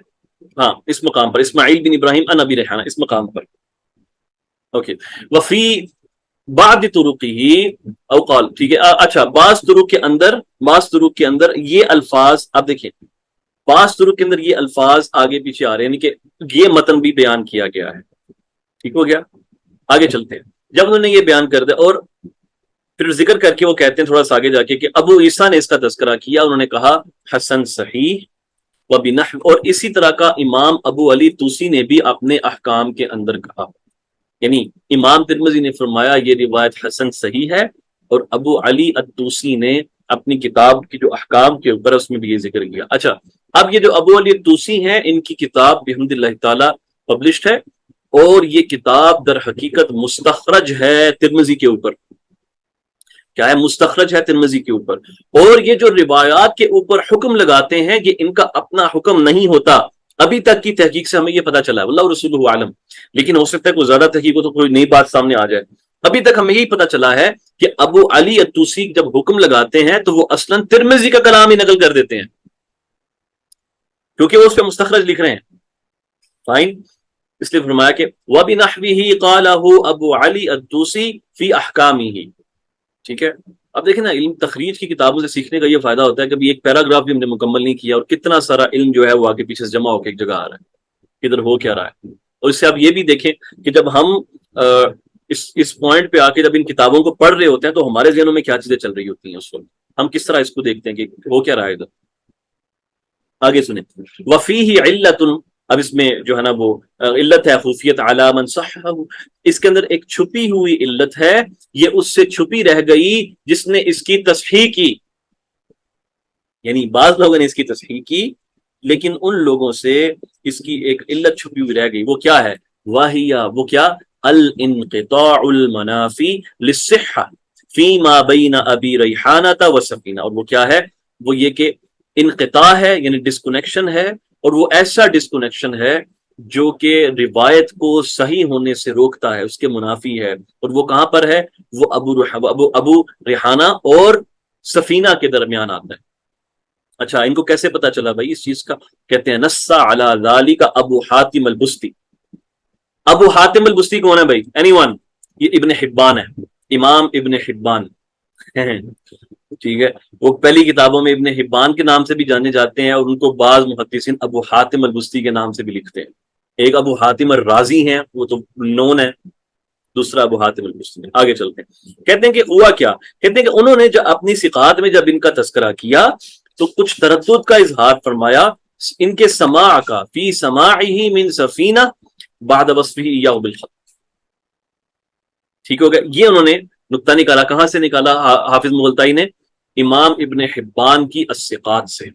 S1: ہاں، اس مقام پر اسماعیل بن ابراہیم ان ابی ریحانہ اس مقام پر. اوکے، وفی بعض طرقہ او قال. ٹھیک ہے، اچھا، بعض طرق کے اندر یہ الفاظ اب دیکھیں، بعض طرق کے اندر یہ الفاظ آگے پیچھے آ رہے ہیں، یعنی کہ یہ متن بھی بیان کیا گیا ہے. ٹھیک ہو گیا، آگے چلتے ہیں. جب انہوں نے یہ بیان کر دیا اور پھر ذکر کر کے وہ کہتے ہیں تھوڑا سا آگے جا کے کہ ابو عیسیٰ نے اس کا تذکرہ کیا، انہوں نے کہا حسن صحیح وبنحو، اور اسی طرح کا امام ابو علی توسی نے بھی اپنے احکام کے اندر کہا، یعنی امام ترمذی نے فرمایا یہ روایت حسن صحیح ہے، اور ابو علی الطوسی نے اپنی کتاب کی جو احکام کے اوپر اس میں بھی یہ ذکر کیا۔ اچھا، اب یہ جو ابو علی الطوسی ہیں ان کی کتاب بحمد اللہ تعالی پبلشڈ ہے، اور یہ کتاب در حقیقت مستخرج ہے ترمذی کے اوپر، کیا ہے؟ مستخرج ہے ترمذی کے اوپر، اور یہ جو روایات کے اوپر حکم لگاتے ہیں یہ ان کا اپنا حکم نہیں ہوتا، ابھی تک کی تحقیق سے ہمیں یہ پتا چلا ہے، واللہ رسولہ عالم، لیکن ہو سکتا ہے کوئی زیادہ تحقیق ہو تو کوئی نئی بات سامنے آ جائے۔ ابھی تک ہمیں یہی پتا چلا ہے کہ ابو علی الطوسی جب حکم لگاتے ہیں تو وہ اصلاً ترمذی کا کلام ہی نقل کر دیتے ہیں، کیونکہ وہ اس پہ مستخرج لکھ رہے ہیں، فائن، اس لیے فرمایا کہ وَبِنَحْوِهِ قَالَهُ ابو علی الطوسی فی احکامہ، ٹھیک ہے۔ اب دیکھیں نا، علم تخریج کی کتابوں سے سیکھنے کا یہ فائدہ ہوتا ہے، کبھی ایک پیراگراف بھی ہم نے مکمل نہیں کیا اور کتنا سارا علم جو ہے وہ آگے پیچھے سے جمع ہو کے ایک جگہ آ رہا ہے، کدھر ہو کیا رہا ہے۔ اور اس سے آپ یہ بھی دیکھیں کہ جب ہم اس پوائنٹ پہ آ کے جب ان کتابوں کو پڑھ رہے ہوتے ہیں تو ہمارے ذہنوں میں کیا چیزیں چل رہی ہوتی ہیں، اس وقت ہم کس طرح اس کو دیکھتے ہیں کہ ہو کیا رہا ہے ادھر۔ آگے سنیں، وفیہ علت، اب اس میں جو ہے نا وہ علت ہے خفیت علی من صححہ، اس کے اندر ایک چھپی ہوئی علت ہے، یہ اس سے چھپی رہ گئی جس نے اس کی تصحیح کی، یعنی بعض لوگوں نے اس کی تصحیح کی لیکن ان لوگوں سے اس کی ایک علت چھپی ہوئی رہ گئی، وہ کیا ہے؟ واہیا، وہ کیا؟ الانقطاع المنافی للصحہ فیما بین ابی ریحانہ وسفینہ، اور وہ کیا ہے؟ وہ یہ کہ انقطاع ہے، یعنی ڈسکنیکشن ہے، اور وہ ایسا ڈسکنیکشن ہے جو کہ روایت کو صحیح ہونے سے روکتا ہے، اس کے منافی ہے، اور وہ کہاں پر ہے؟ وہ ابو ریحانہ اور سفینہ کے درمیان آتا ہے۔ اچھا، ان کو کیسے پتا چلا بھائی اس چیز کا؟ کہتے ہیں نص علی ذالک ابو حاتم البستی۔ ابو حاتم البستی کون ہے بھائی؟ Any one? یہ ابن حبان ہے، امام ابن حبان، ٹھیک ہے۔ وہ پہلی کتابوں میں ابن حبان کے نام سے بھی جانے جاتے ہیں، اور ان کو بعض محدثین ابو حاتم البستی کے نام سے بھی لکھتے ہیں۔ ایک ابو حاتم الرازی ہیں، وہ تو نون ہے، دوسرا ابو حاتم البستی۔ آگے چلتے ہیں، کہتے ہیں کہ ہوا کیا؟ کہتے ہیں کہ انہوں نے جب اپنی ثقات میں جب ان کا تذکرہ کیا تو کچھ تردد کا اظہار فرمایا ان کے سماع کا، فی سماعہ من سفینہ بعد وصفہ ایاہ بالخط، ٹھیک ہو گیا۔ یہ انہوں نے نقطہ نکالا، کہاں سے نکالا حافظ مغلطائی نے؟ امام ابن حبان کی الثقات سے۔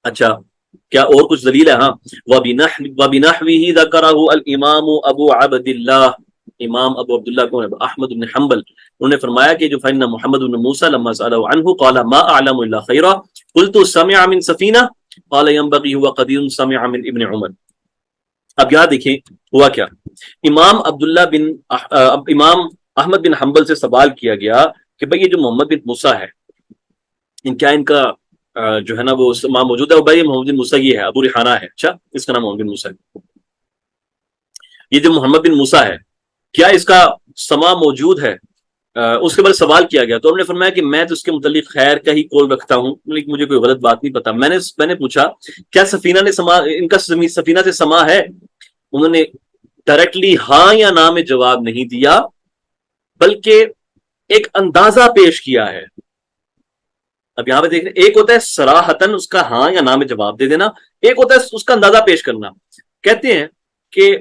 S1: اچھا، کیا اور کچھ دلیل ہے؟ ہاں، وَبِنَحْوِهِ ذَكَرَهُ الْإِمَامُ أَبُو عَبْدِ اللَّهِ، امام ابو عبداللہ کون ہے؟ احمد بن حنبل، انہوں نے فرمایا کہ جو فإن محمد بن موسیٰ لما سأله عنه قال ما أعلم إلا خيرا قلت سمع من سفینہ قال ينبغي هو قدير سمع من ابن عمر۔ اب یہاں دیکھیں ہوا کیا، امام احمد بن حنبل سے سوال کیا گیا کہ بھئی یہ جو محمد بن موسیٰ ہے، کیا ان کا جو ہے نا وہ ماں موجود ہے؟ بھائی محمد بن موسیٰ یہ ہے، ابو ریحانہ ہے، اچھا اس کا نام محمد بن موسیٰ ہے، یہ جو محمد بن موسیٰ ہے کیا اس کا سما موجود ہے؟ اس کے بعد سوال کیا گیا تو انہوں نے فرمایا کہ میں تو اس کے متعلق خیر کا ہی قول رکھتا ہوں، لیکن مجھے کوئی غلط بات نہیں پتا۔ میں نے پوچھا کیا سفینہ نے سما، ان کا سفینہ سے سما ہے؟ انہوں نے ڈائریکٹلی ہاں یا نہ میں جواب نہیں دیا، بلکہ ایک اندازہ پیش کیا ہے۔ اب یہاں پہ دیکھ رہے، ایک ہوتا ہے صراحتاً اس کا ہاں یا نہ میں جواب دے دینا، ایک ہوتا ہے اس کا اندازہ پیش کرنا۔ کہتے ہیں کہ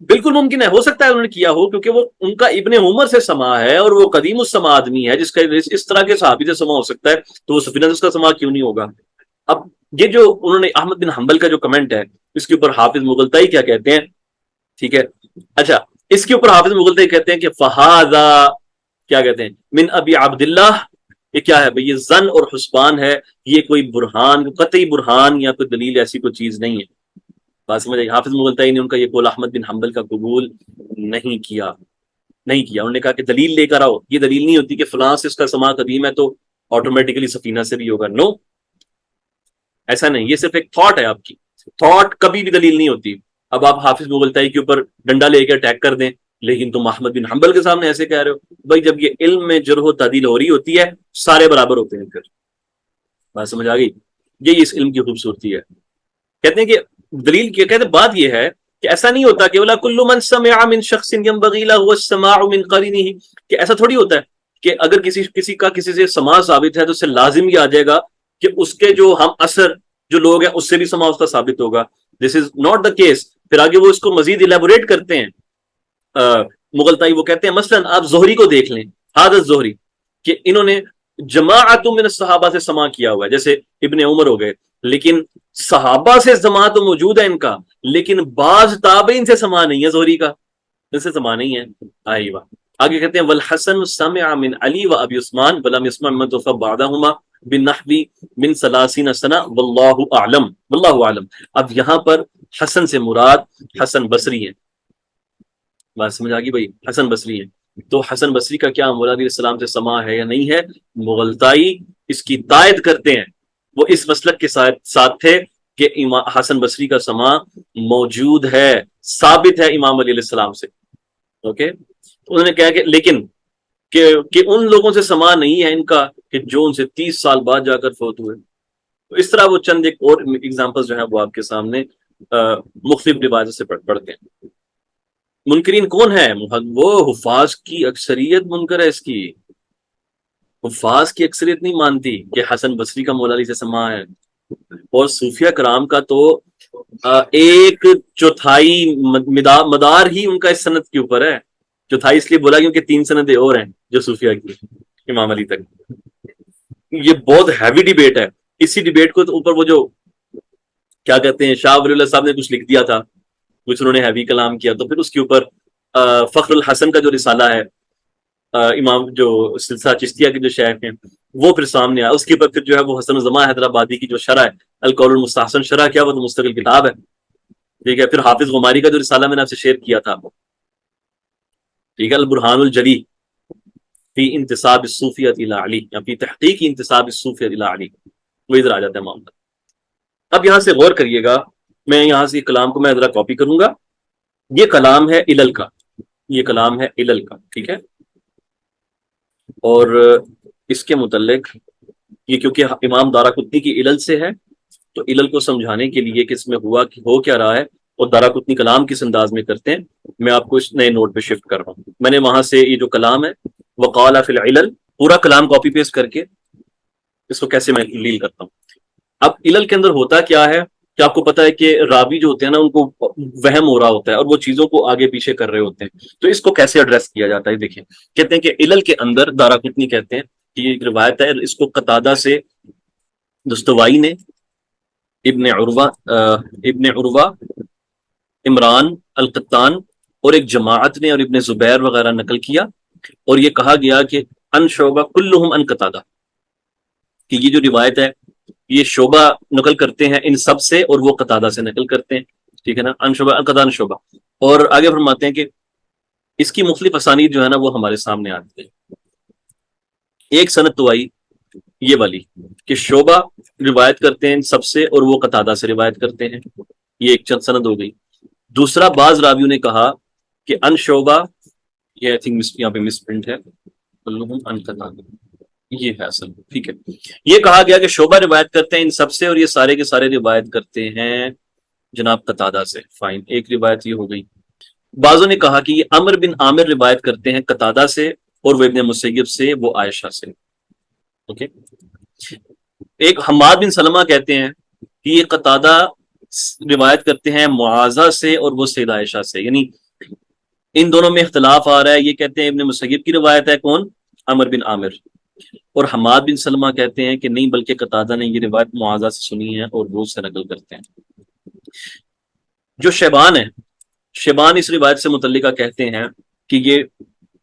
S1: بالکل ممکن ہے، ہو سکتا ہے انہوں نے کیا ہو، کیونکہ وہ ان کا ابن عمر سے سما ہے اور وہ قدیم السما آدمی ہے، جس کا اس طرح کے صحابی سے سما ہو سکتا ہے، تو وہ سفینہ سے اس کا سما کیوں نہیں ہوگا؟ اب یہ جو انہوں نے احمد بن حنبل کا جو کمنٹ ہے اس کے اوپر حافظ مغلطائی کیا کہتے ہیں؟ ٹھیک ہے، اچھا اس کے اوپر حافظ مغلطائی کہتے ہیں کہ فہذا، کیا کہتے ہیں؟ من ابی عبداللہ، یہ کیا ہے بھئی؟ یہ ظن اور حسبان ہے، یہ کوئی برہان، قطعی برہان یا کوئی دلیل ایسی کوئی چیز نہیں ہے۔ بات سمجھ آئی؟ حافظ مغلطائی نے ان کا یہ قول احمد بن حنبل کا قبول نہیں کیا۔ انہوں نے کہا کہ دلیل لے کر آؤ، یہ دلیل نہیں ہوتی کہ فلاں سے اس کا سما قدیم ہے تو آٹومیٹیکلی سفینہ سے بھی ہوگا، نو، ایسا نہیں، یہ صرف ایک تھاٹ ہے آپ کی، تھاٹ کبھی بھی دلیل نہیں ہوتی۔ اب آپ حافظ مغلطائی کے اوپر ڈنڈا لے کے اٹیک کر دیں، لیکن تم احمد بن حنبل کے سامنے ایسے کہہ رہے ہو، بھائی جب یہ علم میں جرح و تعدیل ہو رہی ہوتی ہے سارے برابر ہوتے ہیں، پھر بات سمجھ آ گئی؟ یہی اس علم کی خوبصورتی ہے۔ کہتے ہیں کہ دلیل کیا، کہتے ہیں بات یہ ہے کہ ایسا نہیں ہوتا کہ ولا کل من سمع من شخص ينبغي له السماع من قرینه، کہ ایسا تھوڑی ہوتا ہے کہ اگر کسی سے سماع ثابت ہے تو اسے لازم یہ آ جائے گا کہ اس کے جو ہم اثر جو لوگ ہیں اس سے بھی سماع اس کا ثابت ہوگا. دس از ناٹ دا کیس. پھر آگے وہ اس کو مزید الیبوریٹ کرتے ہیں مغلطائی. وہ کہتے ہیں مثلا آپ زہری کو دیکھ لیں، حادث زہری، کہ انہوں نے جماعت من الصحابہ سے سماع کیا ہوا ہے، جیسے ابن عمر ہو گئے، لیکن صحابہ سے سماع تو موجود ہے ان کا، لیکن بعض تابعین سے سماع نہیں ہے زہری کا، ان سے سماع نہیں ہے. آئیوا آگے کہتے ہیں والحسن سمع من علی و ابی عثمان ولم يسمع من توفى بعدهما بالنحو من 30 سنہ واللہ اعلم. واللہ اعلم. اب یہاں پر حسن سے مراد حسن بصری ہے. بات سمجھ آ گئی بھائی؟ حسن بصری ہے. تو حسن بصری کا کیا مولا علیہ السلام سے سماع ہے یا نہیں ہے؟ مغلطائی اس کی تائید کرتے ہیں. وہ اس مسلک کے ساتھ تھے کہ حسن بصری کا سماع موجود ہے، ثابت ہے امام علی علیہ السلام سے. اوکے، تو انہوں نے کہا کہ لیکن کہ ان لوگوں سے سماع نہیں ہے ان کا کہ جو ان سے 30 سال بعد جا کر فوت ہوئے. تو اس طرح وہ چند ایک اور ایگزامپل جو ہیں وہ آپ کے سامنے مختلف روایتوں سے پڑھتے ہیں. منکرین کون ہے؟ وہ حفاظ کی اکثریت منکر ہے اس کی. حفاظ کی اکثریت نہیں مانتی کہ حسن بصری کا مولا علی سے سماع ہے. اور صوفیہ کرام کا تو ایک چوتھائی مدار ہی ان کا اس سند کے اوپر ہے. چوتھائی اس لیے بولا کیونکہ 3 سندیں اور ہیں جو صوفیہ کی امام علی تک. یہ بہت ہیوی ڈیبیٹ ہے. اسی ڈیبیٹ کو اوپر وہ جو کیا کہتے ہیں شاہ ولی اللہ صاحب نے کچھ لکھ دیا تھا، کچھ انہوں نے ہیوی کلام کیا، تو پھر اس کے اوپر فخر الحسن کا جو رسالہ ہے امام جو سلسلہ چشتیہ کے جو شیخ ہیں وہ پھر سامنے آیا. اس کے اوپر پھر جو ہے وہ حسن الزما حیدرآبادی کی جو شرح ہے القول المستحسن شرح کیا وہ تو مستقل کتاب ہے. ٹھیک ہے. پھر حافظ غماری کا جو رسالہ میں نے آپ سے شیئر کیا تھا، ٹھیک ہے، البرہان الجلی فی انتصاب الصوفیۃ الی علی یا فی تحقیق انتصاب الصوفیۃ الی علی، وہ ادھر آ جاتا ہے معاملہ. اب یہاں سے غور کریے گا، میں یہاں سے کلام کو میں ذرا کاپی کروں گا. یہ کلام ہے علل کا، یہ کلام ہے علل کا، ٹھیک ہے. اور اس کے متعلق یہ کیونکہ امام دارقطنی کی علل سے ہے تو علل کو سمجھانے کے لیے کہ اس میں ہوا کہ ہو کیا رہا ہے اور دارقطنی کلام کس انداز میں کرتے ہیں، میں آپ کو اس نئے نوٹ پہ شفٹ کر رہا ہوں. میں نے وہاں سے یہ جو کلام ہے وقال فی العلل پورا کلام کاپی پیسٹ کر کے اس کو کیسے میں لیل کرتا ہوں. اب علل کے اندر ہوتا کیا ہے کہ آپ کو پتا ہے کہ راوی جو ہوتے ہیں نا ان کو وہم ہو رہا ہوتا ہے اور وہ چیزوں کو آگے پیچھے کر رہے ہوتے ہیں. تو اس کو کیسے ایڈریس کیا جاتا ہے دیکھیں. کہتے ہیں کہ علل کے اندر دارقطنی کہتے ہیں کہ یہ ایک روایت ہے، اس کو قتادہ سے دستوائی نے ابن عروہ عمران القطان اور ایک جماعت نے اور ابن زبیر وغیرہ نقل کیا، اور یہ کہا گیا کہ ان شعبہ کلہم ان قتادہ، کہ یہ جو روایت ہے یہ شعبہ نقل کرتے ہیں ان سب سے اور وہ قتادہ سے نقل کرتے ہیں. ٹھیک ہے نا، ان شعبہ ان قتادہ شعبہ. اور آگے فرماتے ہیں کہ اس کی مختلف اسانید جو ہے نا وہ ہمارے سامنے آتی ہے. ایک سند تو آئی یہ والی کہ شعبہ روایت کرتے ہیں ان سب سے اور وہ قتادہ سے روایت کرتے ہیں، یہ ایک چند سند ہو گئی. دوسرا بعض راویوں نے کہا کہ ان شعبہ، یہ آئی تھنک یہاں پہ مس پرنٹ ہے، ان قتادہ یہ ہے اصل، ٹھیک ہے. یہ کہا گیا کہ شعبہ روایت کرتے ہیں ان سب سے اور یہ سارے کے سارے روایت کرتے ہیں جناب قتادہ سے. فائن، ایک روایت یہ ہو گئی. بعضوں نے کہا کہ یہ عمر بن عامر روایت کرتے ہیں قتادہ سے اور وہ ابن مسیب سے، وہ عائشہ سے. اوکے. ایک حماد بن سلمہ کہتے ہیں کہ یہ قتادہ روایت کرتے ہیں معاذہ سے اور وہ سیدہ عائشہ سے، یعنی ان دونوں میں اختلاف آ رہا ہے. یہ کہتے ہیں ابن مسیب کی روایت ہے، کون؟ عمر بن عامر. اور حماد بن سلمہ کہتے ہیں کہ نہیں بلکہ قتادہ نے یہ روایت معاذہ سے سنی ہے اور وہ سے نقل کرتے ہیں. جو شیبان ہے، شیبان اس روایت سے متعلقہ کہتے ہیں کہ یہ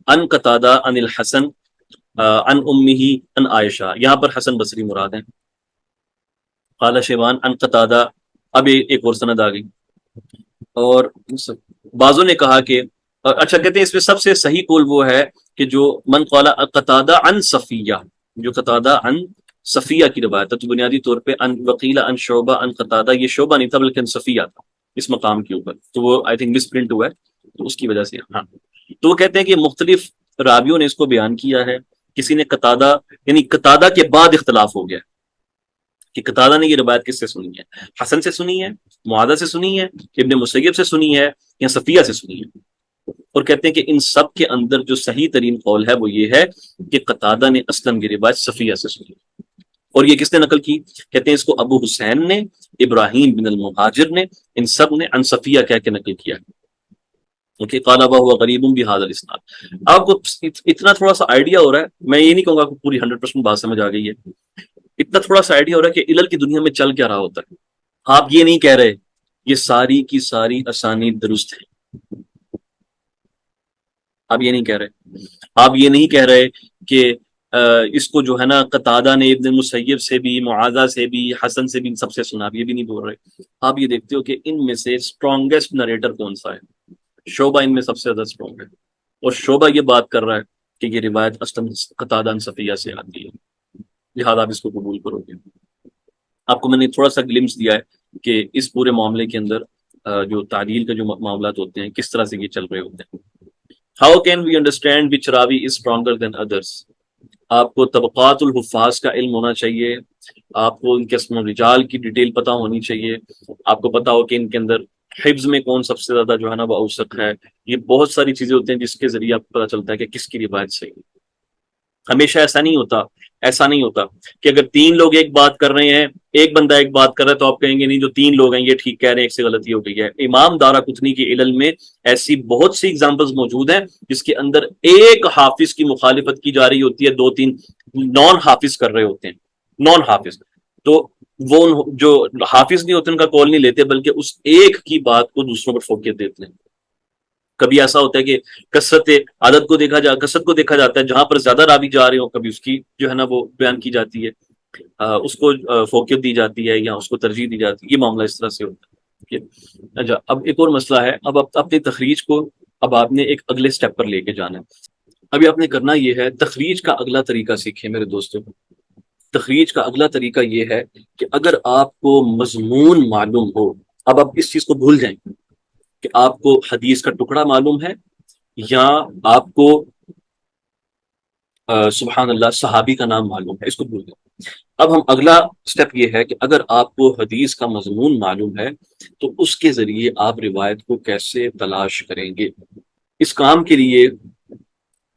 S1: ان قتادہ ان الحسن ان امہ ان عائشہ، یہاں پر حسن بصری مراد ہیں. قال شیبان ان قتادہ، اب ایک اور سند آ گئی. اور بعضوں نے کہا کہ اچھا کہتے ہیں اس میں سب سے صحیح قول وہ ہے کہ جو من قال قتادہ عن صفیہ، جو قتادہ عن صفیہ کی روایت ہے، تو بنیادی طور پہ ان وقیل ان شعبہ ان قتادہ، یہ شعبہ نہیں تھا بلکہ ان صفیہ تھا اس مقام کے اوپر، تو وہ آئی تھنک مس پرنٹ ہوا ہے تو اس کی وجہ سے. ہاں، تو وہ کہتے ہیں کہ مختلف راویوں نے اس کو بیان کیا ہے. کسی نے قتادہ یعنی قتادہ کے بعد اختلاف ہو گیا کہ قتادہ نے یہ روایت کس سے سنی ہے، حسن سے سنی ہے معاذہ سے سنی ہے، ابن مسیب سے سنی ہے، یا صفیہ سے سنی ہے. اور کہتے ہیں کہ ان سب کے اندر جو صحیح ترین قول ہے وہ یہ ہے کہ قتادہ نے اصلاً یہ روایت صفیہ سے سنی. اور یہ کس نے نقل کی؟ کہتے ہیں اس کو ابو حسین نے، ابراہیم بن المہاجر نے، ان سب نے عن صفیہ کہہ کے نقل کیا. اوکے، قال وهو غریب بهذا الاسناد. آپ کو اتنا تھوڑا سا آئیڈیا ہو رہا ہے، میں یہ نہیں کہوں گا کہ پوری 100% بات سمجھ آ گئی ہے، اتنا تھوڑا سا آئیڈیا ہو رہا ہے کہ علل کی دنیا میں چل کیا رہا ہوتا ہے. آپ یہ نہیں کہہ رہے یہ ساری کی ساری اسانید درست ہیں، آپ یہ نہیں کہہ رہے، آپ یہ نہیں کہہ رہے کہ اس کو جو ہے نا قتادہ نے ابن مسیب سے بھی، معاذہ سے بھی، حسن سے بھی، سب سے سنا. آپ یہ بھی نہیں بول رہے. آپ یہ دیکھتے ہو کہ ان میں سے اسٹرانگیسٹ نریٹر کون سا ہے؟ شعبہ ان میں سب سے زیادہ اسٹرانگ ہے، اور شعبہ یہ بات کر رہا ہے کہ یہ روایت اصلاً قتادہ عن صفیہ سے آتی ہے، لہٰذا آپ اس کو قبول کرو گے. آپ کو میں نے تھوڑا سا گلمس دیا ہے کہ اس پورے معاملے کے اندر جو تعلیل کے جو معاملات ہوتے ہیں کس طرح سے یہ چل رہے ہوتے ہیں. How can we understand which Ravi is stronger than others. آپ کو طبقات الحفاظ کا علم ہونا چاہیے، آپ کو ان کے اسم و رجال کی ڈیٹیل پتہ ہونی چاہیے، آپ کو پتا ہو کہ ان کے اندر حفظ میں کون سب سے زیادہ جو ہے نا وہ اوثق ہے. یہ بہت ساری چیزیں ہوتی ہیں جس کے ذریعے آپ کو پتہ چلتا ہے کہ کس کی روایت صحیح ہے. ہمیشہ ایسا نہیں ہوتا، ایسا نہیں ہوتا کہ اگر 3 لوگ ایک بات کر رہے ہیں، ایک بندہ ایک بات کر رہا ہے تو آپ کہیں گے نہیں جو 3 لوگ ہیں یہ ٹھیک کہہ رہے ہیں، ایک سے غلطی ہو گئی ہے. امام دارقطنی کے علل میں ایسی بہت سی اگزامپلز موجود ہیں جس کے اندر ایک حافظ کی مخالفت کی جا رہی ہوتی ہے، 2-3 نان حافظ کر رہے ہوتے ہیں، نان حافظ. تو وہ جو حافظ نہیں ہوتے ان کا قول نہیں لیتے، بلکہ اس ایک کی بات کو دوسروں پر فوقیت دیتے ہیں. کبھی ایسا ہوتا ہے کہ کثرت عدد کو کثرت کو دیکھا جاتا ہے، جہاں پر زیادہ راوی جا رہے ہوں کبھی اس کی جو ہے نا وہ بیان کی جاتی ہے، اس کو فوقیت دی جاتی ہے یا اس کو ترجیح دی جاتی ہے. یہ معاملہ اس طرح سے ہوتا ہے. اچھا، اب ایک اور مسئلہ ہے. اب اپنی تخریج کو اب آپ نے ایک اگلے سٹیپ پر لے کے جانا ہے. ابھی آپ نے کرنا یہ ہے، تخریج کا اگلا طریقہ سیکھیں میرے دوستوں. تخریج کا اگلا طریقہ یہ ہے کہ اگر آپ کو مضمون معلوم ہو، اب آپ اس چیز کو بھول جائیں کہ آپ کو حدیث کا ٹکڑا معلوم ہے یا آپ کو سبحان اللہ صحابی کا نام معلوم ہے، اس کو بھول جائیں. اب ہم اگلا سٹیپ یہ ہے کہ اگر آپ کو حدیث کا مضمون معلوم ہے تو اس کے ذریعے آپ روایت کو کیسے تلاش کریں گے. اس کام کے لیے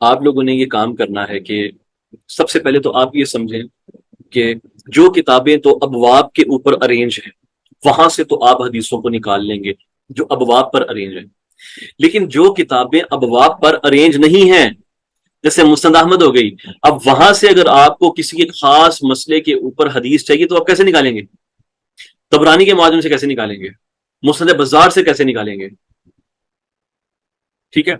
S1: آپ لوگوں نے یہ کام کرنا ہے کہ سب سے پہلے تو آپ یہ سمجھیں کہ جو کتابیں تو ابواب کے اوپر ارینج ہیں وہاں سے تو آپ حدیثوں کو نکال لیں گے جو ابواب پر ارینج ہیں. لیکن جو کتابیں ابواب پر ارینج نہیں ہیں، جیسے مسند احمد ہو گئی، اب وہاں سے اگر آپ کو کسی ایک خاص مسئلے کے اوپر حدیث چاہیے تو آپ کیسے نکالیں گے؟ طبرانی کے معجم سے کیسے نکالیں گے؟ مسند بزار سے کیسے نکالیں گے؟ ٹھیک ہے،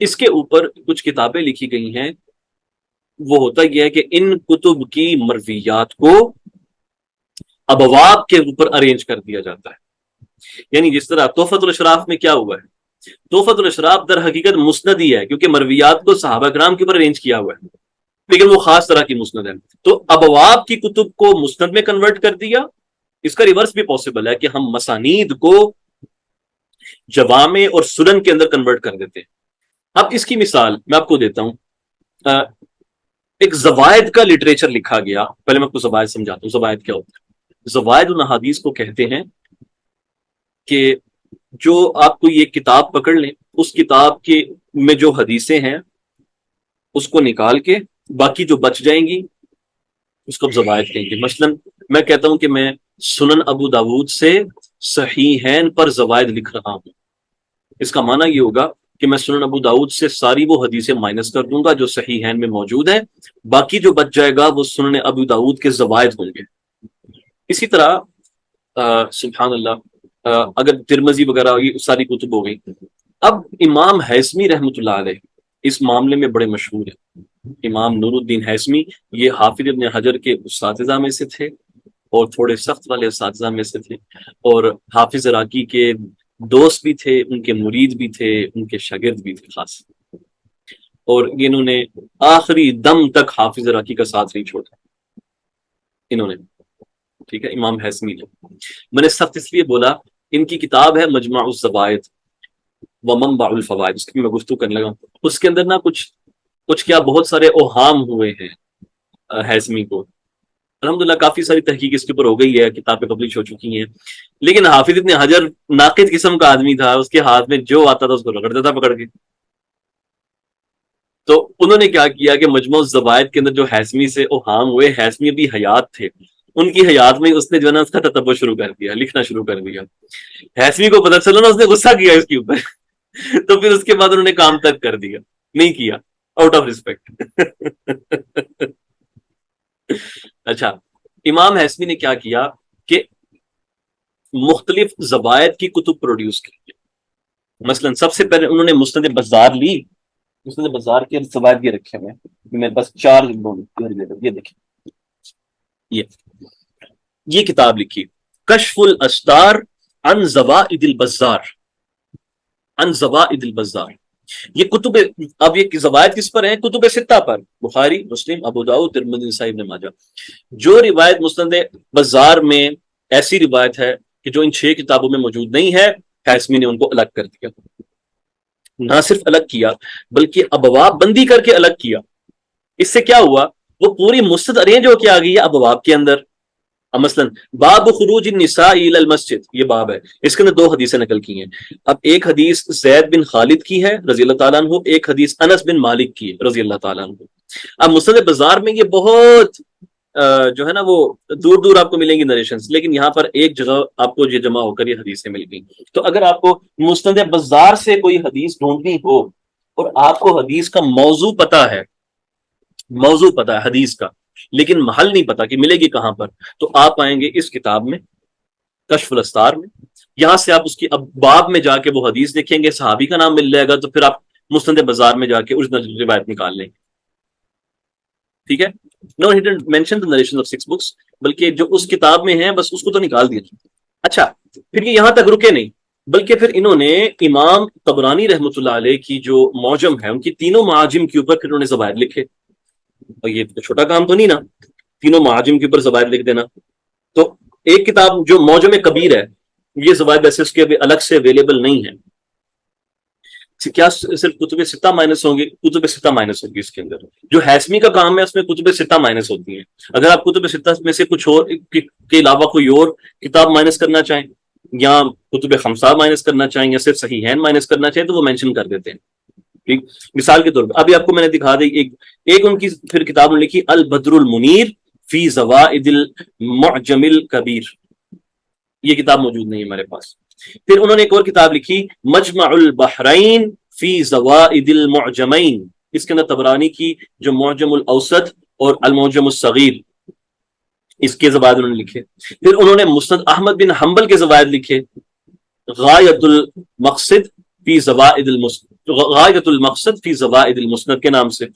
S1: اس کے اوپر کچھ کتابیں لکھی گئی ہیں. وہ ہوتا یہ ہے کہ ان کتب کی مرویات کو ابواب کے اوپر ارینج کر دیا جاتا ہے. یعنی جس طرح تحفۃ الاشراف میں کیا ہوا ہے، تحفۃ الاشراف در حقیقت مسند ہی ہے کیونکہ مرویات کو صحابہ کرام کے اوپر ارینج کیا ہوا ہے، لیکن وہ خاص طرح کی مسند ہے. تو ابواب کی کتب کو مسند میں کنورٹ کر دیا. اس کا ریورس بھی پاسبل ہے کہ ہم مسانید کو جوامع اور سنن کے اندر کنورٹ کر دیتے ہیں. اب اس کی مثال میں آپ کو دیتا ہوں. ایک زوائد کا لٹریچر لکھا گیا، پہلے میں آپ کو زوائد سمجھاتا ہوں. زوائد کیا ہوتا ہے؟ زوائد ان احادیث کو کہتے ہیں کہ جو آپ کو یہ کتاب پکڑ لیں، اس کتاب کے میں جو حدیثیں ہیں اس کو نکال کے باقی جو بچ جائیں گی اس کو زوائد کہیں گے. مثلا میں کہتا ہوں کہ میں سنن ابو داود سے صحیحین پر زوائد لکھ رہا ہوں. اس کا معنی یہ ہوگا کہ میں سنن ابو داود سے ساری وہ حدیثیں مائنس کر دوں گا جو صحیحین میں موجود ہیں، باقی جو بچ جائے گا وہ سنن ابو داود کے زوائد ہوں گے. اسی طرح سبحان اللہ اگر ترمذی وغیرہ یہ ساری کتب ہو گئی. اب امام حیثمی رحمۃ اللہ علیہ اس معاملے میں بڑے مشہور ہیں. امام نور الدین حیثمی یہ حافظ ابن حجر کے اساتذہ میں سے تھے اور تھوڑے سخت والے اساتذہ میں سے تھے، اور حافظ عراقی کے دوست بھی تھے، ان کے مرید بھی تھے، ان کے شاگرد بھی تھے خاص. اور انہوں نے آخری دم تک حافظ عراقی کا ساتھ نہیں چھوڑا انہوں نے. ٹھیک ہے، امام حیثمی نے. میں نے سخت اس لیے بولا، ان کی کتاب ہے مجمع الزوائد و منبع الفوائد، اس کی میں گفتگو کرنے لگا. اس کے اندر نا کچھ کیا بہت سارے اوہام ہوئے ہیں حیثمی کو. الحمدللہ کافی ساری تحقیق اس کے اوپر ہو گئی ہے، کتابیں پبلش ہو چکی ہیں، لیکن حافظ ابن حجر ناقد قسم کا آدمی تھا، اس کے ہاتھ میں جو آتا تھا اس کو رگڑ دیتا پکڑ کے. تو انہوں نے کیا کیا کہ مجموع الزوائد کے اندر جو ہیثمی سے اوہام ہوئے، ہیثمی بھی حیات تھے، ان کی حیات میں اس نے جو ہے نا اس کا تتبع شروع کر دیا، لکھنا شروع کر دیا. ہیثمی کو پتہ چلا نا، اس نے غصہ کیا اس کے اوپر تو پھر اس کے بعد انہوں نے کام تک کر دیا، نہیں کیا، آؤٹ آف ریسپیکٹ. اچھا، امام ہیثمی نے کیا کیا کہ مختلف زوائد کی کتب پروڈیوس کی. مثلا سب سے پہلے انہوں نے مسند بزار لی، مسند بزار کے زوائد یہ رکھے ہوئے ہیں میرے پاس 4، یہ دیکھیں، یہ کتاب لکھی کشف الاسطار عن زوائد البزار، عن زوائد البزار. یہ کتب، اب یہ زوائد کس پر ہیں؟ کتب ستہ پر، بخاری، مسلم، ابو داؤد، ترمذی، نسائی، ابن ماجہ. جو روایت مسند بزار میں ایسی روایت ہے کہ جو ان 6 کتابوں میں موجود نہیں ہے، ہیثمی نے ان کو الگ کر دیا. نہ صرف الگ کیا بلکہ ابواب بندی کر کے الگ کیا. اس سے کیا ہوا؟ وہ پوری مستند ارینج ہو کے آ گئی ہے ابواب کے اندر. اب مثلا باب خروج النساء الى المسجد، یہ باب ہے، اس کے اندر 2 حدیثیں نقل کی ہیں. اب ایک حدیث زید بن خالد کی ہے رضی اللہ تعالیٰ عنہ، ایک حدیث انس بن مالک کی ہے رضی اللہ تعالیٰ عنہ. اب مسند بازار میں یہ بہت جو ہے نا وہ دور دور آپ کو ملیں گی نریشنز، لیکن یہاں پر ایک جگہ آپ کو یہ جمع ہو کر یہ حدیثیں مل گئی. تو اگر آپ کو مسند بازار سے کوئی حدیث ڈھونڈنی ہو اور آپ کو حدیث کا موضوع پتا ہے، موضوع پتا ہے حدیث کا، لیکن محل نہیں پتا کہ ملے گی کہاں پر، تو آپ آئیں گے اس کتاب میں کشف الاسطار میں. یہاں سے آپ اس کی اب باب میں جا کے وہ حدیث دیکھیں گے، صحابی کا نام مل جائے گا، تو پھر آپ مسند بازار میں جا کے اوریجنل روایت نکال لیں. ٹھیک ہے، no he didn't mention the narration of 6 books، بلکہ جو اس کتاب میں ہیں بس اس کو تو نکال دیا. اچھا، پھر یہ یہاں تک رکے نہیں، بلکہ پھر انہوں نے امام طبرانی رحمۃ اللہ علیہ کی جو معجم ہے، ان کی تینوں معاجم کے اوپر پھر انہوں نے زوائد لکھے. اور یہ چھوٹا کام تو نہیں نا، تینوں معاجم کے اوپر زوائد لکھ دینا. تو ایک کتاب جو معجم کبیر ہے، یہ زوائد ایسے اس کے الگ سے اویلیبل نہیں ہے. کیا صرف کتب ستہ مائنس ہوں گے؟ کتب ستہ مائنس ہوگی اس کے اندر. جو ہیثمی کا کام ہے اس میں کتب ستہ مائنس ہوتی ہیں. اگر آپ کتب ستہ میں سے کچھ اور کے علاوہ کوئی اور کتاب مائنس کرنا چاہیں، یا کتب خمسہ مائنس کرنا چاہیں، یا صرف صحیحین مائنس کرنا چاہیں، تو وہ مینشن کر دیتے ہیں. ٹھیک، مثال کے طور پر ابھی آپ کو میں نے دکھا دی ایک ان کی پھر کتاب نے لکھی البدر المنیر فی زوائد المعجم الکبیر. یہ کتاب موجود نہیں ہے ہمارے پاس. پھر انہوں نے ایک اور کتاب لکھی مجمع البحرین فی زوائد المعجمین. اس کے اندر طبرانی کی جو معجم الاوسط اور المعجم الصغیر، اس کے زوائد انہوں نے لکھے. پھر انہوں نے مسند احمد بن حنبل کے زوائد لکھے، غایت المقصد فی زوائد المسند، غایت المقصد فی زوائد المسند کے نام سے.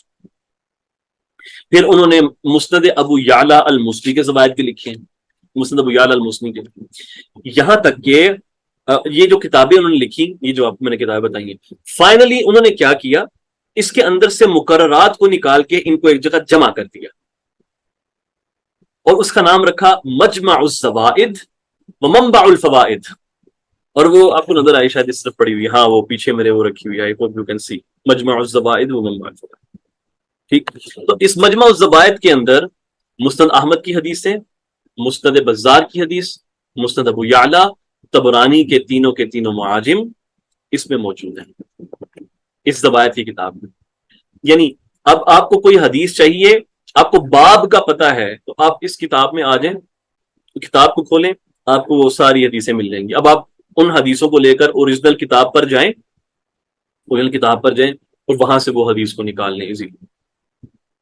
S1: پھر انہوں نے مسند ابو یعلا المصری کے زوائد بھی لکھے ہیں، مسند ابو یعلا المصری کے. یہاں تک کہ یہ جو کتابیں انہوں نے لکھی، یہ جو آپ کو میں نے کتابیں بتائی ہیں، فائنلی انہوں نے کیا کیا، اس کے اندر سے مقررات کو نکال کے ان کو ایک جگہ جمع کر دیا، اور اس کا نام رکھا مجمع الزوائد و منبع الفوائد. اور وہ آپ کو نظر آئی شاید اس طرف پڑی ہوئی، ہاں وہ پیچھے میرے وہ رکھی ہوئی ہے، یو کین سی مجمع الزوائد و منبع الفوائد. ٹھیک، تو اس مجمع الزوائد کے اندر مسند احمد کی حدیثیں، مسند بزار کی حدیث، مسند ابو یعلا، طبرانی کے تینوں معاجم اس میں موجود ہیں، اس زوائد کی کتاب میں. یعنی اب آپ کو کوئی حدیث چاہیے، آپ کو باب کا پتہ ہے، تو آپ اس کتاب میں آ جائیں، کتاب کو کھولیں، آپ کو وہ ساری حدیثیں مل جائیں گی. اب آپ ان حدیثوں کو لے کر اوریجنل کتاب پر جائیں، اور وہاں سے وہ حدیث کو نکال لیں ایزیلی.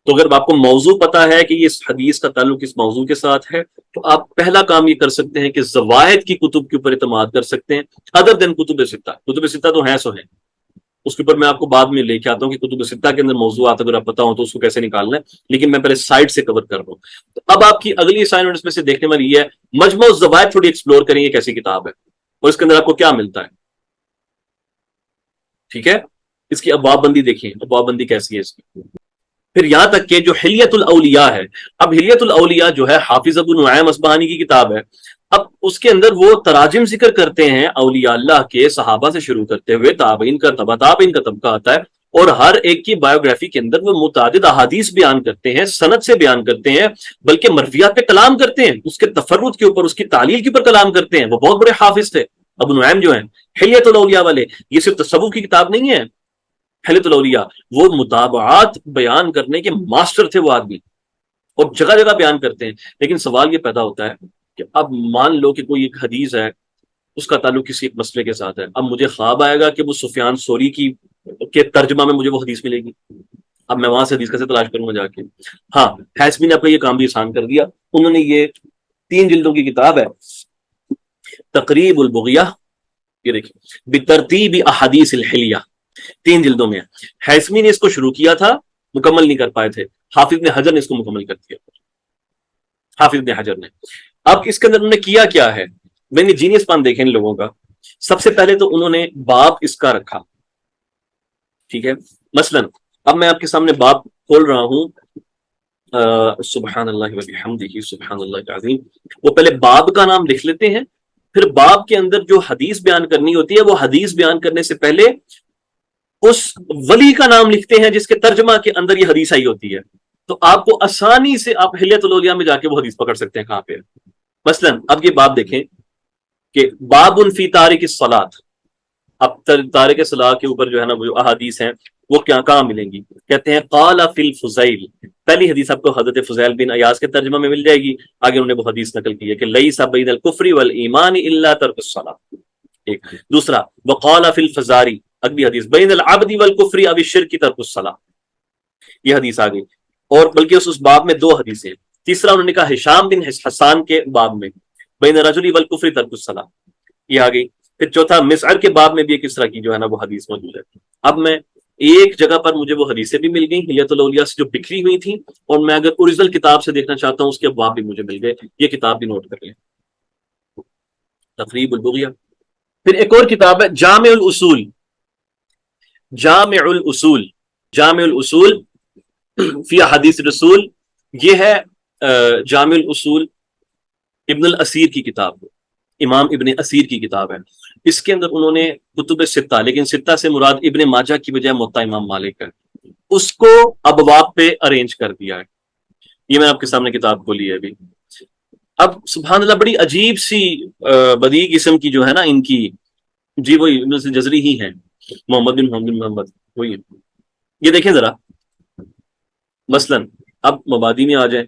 S1: تو اگر آپ کو موضوع پتا ہے کہ اس حدیث کا تعلق اس موضوع کے ساتھ ہے، تو آپ پہلا کام یہ کر سکتے ہیں کہ زوائد کی کتب کے اوپر اعتماد کر سکتے ہیں، ادر دین کتب ستہ. کتب ستہ تو ہیں سو ہیں، اس کے اوپر میں آپ کو بعد میں لے کے آتا ہوں کہ کتب ستہ کے اندر موضوعات اگر آپ پتا ہوں تو اس کو کیسے نکالنا ہے، لیکن میں پہلے سائٹ سے کور کر رہا ہوں. تو اب آپ کی اگلی اسائنمنٹ اس میں سے دیکھنے والی یہ ہے، مجموع الزوائد تھوڑی ایکسپلور کریں گے کیسی کتاب ہے اور اس کے اندر آپ کو کیا ملتا ہے. ٹھیک ہے، اس کی ابواب بندی دیکھیں، ابواب بندی کیسی ہے اس کی. پھر یہاں تک کہ جو حلیت الاولیاء ہے، اب حلیت الاولیاء جو ہے حافظ ابو نعیم اصبہانی کی کتاب ہے. اب اس کے اندر وہ تراجم ذکر کرتے ہیں اولیاء اللہ کے، صحابہ سے شروع کرتے ہوئے تابعین کا، تبع تابعین کا طبقہ آتا ہے، اور ہر ایک کی بایوگرافی کے اندر وہ متعدد احادیث بیان کرتے ہیں، سند سے بیان کرتے ہیں، بلکہ مرویات پہ کلام کرتے ہیں، اس کے تفرد کے اوپر، اس کی تعلیل کے اوپر کلام کرتے ہیں۔ وہ بہت بڑے حافظ تھے ابو نعیم جو ہیں، حلیۃ الاولیاء والے۔ یہ صرف تصوف کی کتاب نہیں ہے حلیۃ الاولیاء، وہ مطابعات بیان کرنے کے ماسٹر تھے وہ آدمی، اور جگہ جگہ بیان کرتے ہیں۔ لیکن سوال یہ پیدا ہوتا ہے کہ اب مان لو کہ کوئی ایک حدیث ہے، اس کا تعلق کسی ایک مسئلے کے ساتھ ہے، اب مجھے خواب آئے گا کہ وہ سفیان ثوری کی کے ترجمہ میں مجھے وہ حدیث ملے گی، اب میں وہاں سے حدیث کیسے تلاش کروں گا جا کے؟ ہاں، ہیسمی نے آپ کا یہ کام بھی آسان کر دیا، انہوں نے یہ 3 جلدوں کی کتاب ہے تقریب البغیہ، یہ دیکھیں بترتیب احادیث الحلیہ، 3 جلدوں میں ہے۔ ہیسمی نے اس کو شروع کیا تھا، مکمل نہیں کر پائے تھے، حافظ ابن حجر نے اس کو مکمل کر دیا، حافظ ابن حجر نے۔ اب اس کے اندر انہوں نے کیا ہے، میں نے جینیس پان دیکھے ان لوگوں کا۔ سب سے پہلے تو انہوں نے باب اس کا رکھا، ٹھیک ہے، مثلا اب میں آپ کے سامنے باب کھول رہا ہوں، سبحان اللہ وبحمدہ سبحان اللہ العظیم، وہ پہلے باب کا نام لکھ لیتے ہیں، پھر باب کے اندر جو حدیث بیان کرنی ہوتی ہے وہ حدیث بیان کرنے سے پہلے اس ولی کا نام لکھتے ہیں جس کے ترجمہ کے اندر یہ حدیث آئی ہوتی ہے، تو آپ کو آسانی سے آپ حلیۃ الاولیاء میں جا کے وہ حدیث پکڑ سکتے ہیں کہاں پہ۔ مثلا اب یہ باب دیکھیں کہ باب فی تارک الصلاۃ، اب تارک الصلاۃ کے اوپر جو ہے نا وہ احادیث ہیں وہ کہاں ملیں گی؟ کہتے ہیں قال فی الفضیل، پہلی حدیث آپ کو حضرت فضیل بن ایاز کے ترجمہ میں مل جائے گی، آگے انہوں نے وہ حدیث نقل کی ہے کہ لیس بین الکفر والایمان الا ترک الصلاۃ، ایک دوسرا وقال فی الفزاری، اگلی حدیث بین العبد والکفر او الشرک ترک الصلاۃ، یہ حدیث آ گئی، اور بلکہ اس باب میں 2 حدیثیں۔ تیسرا انہوں نے کہا ہشام بن حسان کے باب میں بین الرجل والکفر ترک الصلاۃ، یہ آ گئی۔ پھر چوتھا مسعر کے باب میں بھی ایک اس طرح کی جو ہے نا وہ حدیث موجود ہے۔ اب میں ایک جگہ پر مجھے وہ حدیثیں بھی مل گئیں حلیۃ الاولیاء سے جو بکھری ہوئی تھیں، اور میں اگر اوریجنل کتاب سے دیکھنا چاہتا ہوں اس کے ابواب بھی مجھے مل گئے، یہ کتاب بھی نوٹ کر لیں، تقریب البغیہ۔ پھر ایک اور کتاب ہے جامع الاصول، جامع الاصول، جامع الاصول فی احادیث رسول، یہ ہے جامع الاصول ابن الاسیر کی کتاب، امام ابن اسیر کی کتاب ہے۔ اس کے اندر انہوں نے کتب ستہ، لیکن ستہ سے مراد ابن ماجہ کی بجائے موطا امام مالک ہے، اس کو ابواب پہ ارینج کر دیا ہے۔ یہ میں آپ کے سامنے کتاب کھولی ہے ابھی۔ اب سبحان اللہ بڑی عجیب سی بدیع قسم کی جو ہے نا ان کی، جی وہی ابن سے جزری ہی ہیں، محمد بن محمد بن محمد، وہی ہے۔ یہ دیکھیں ذرا، مثلا اب مبادی میں آ جائیں،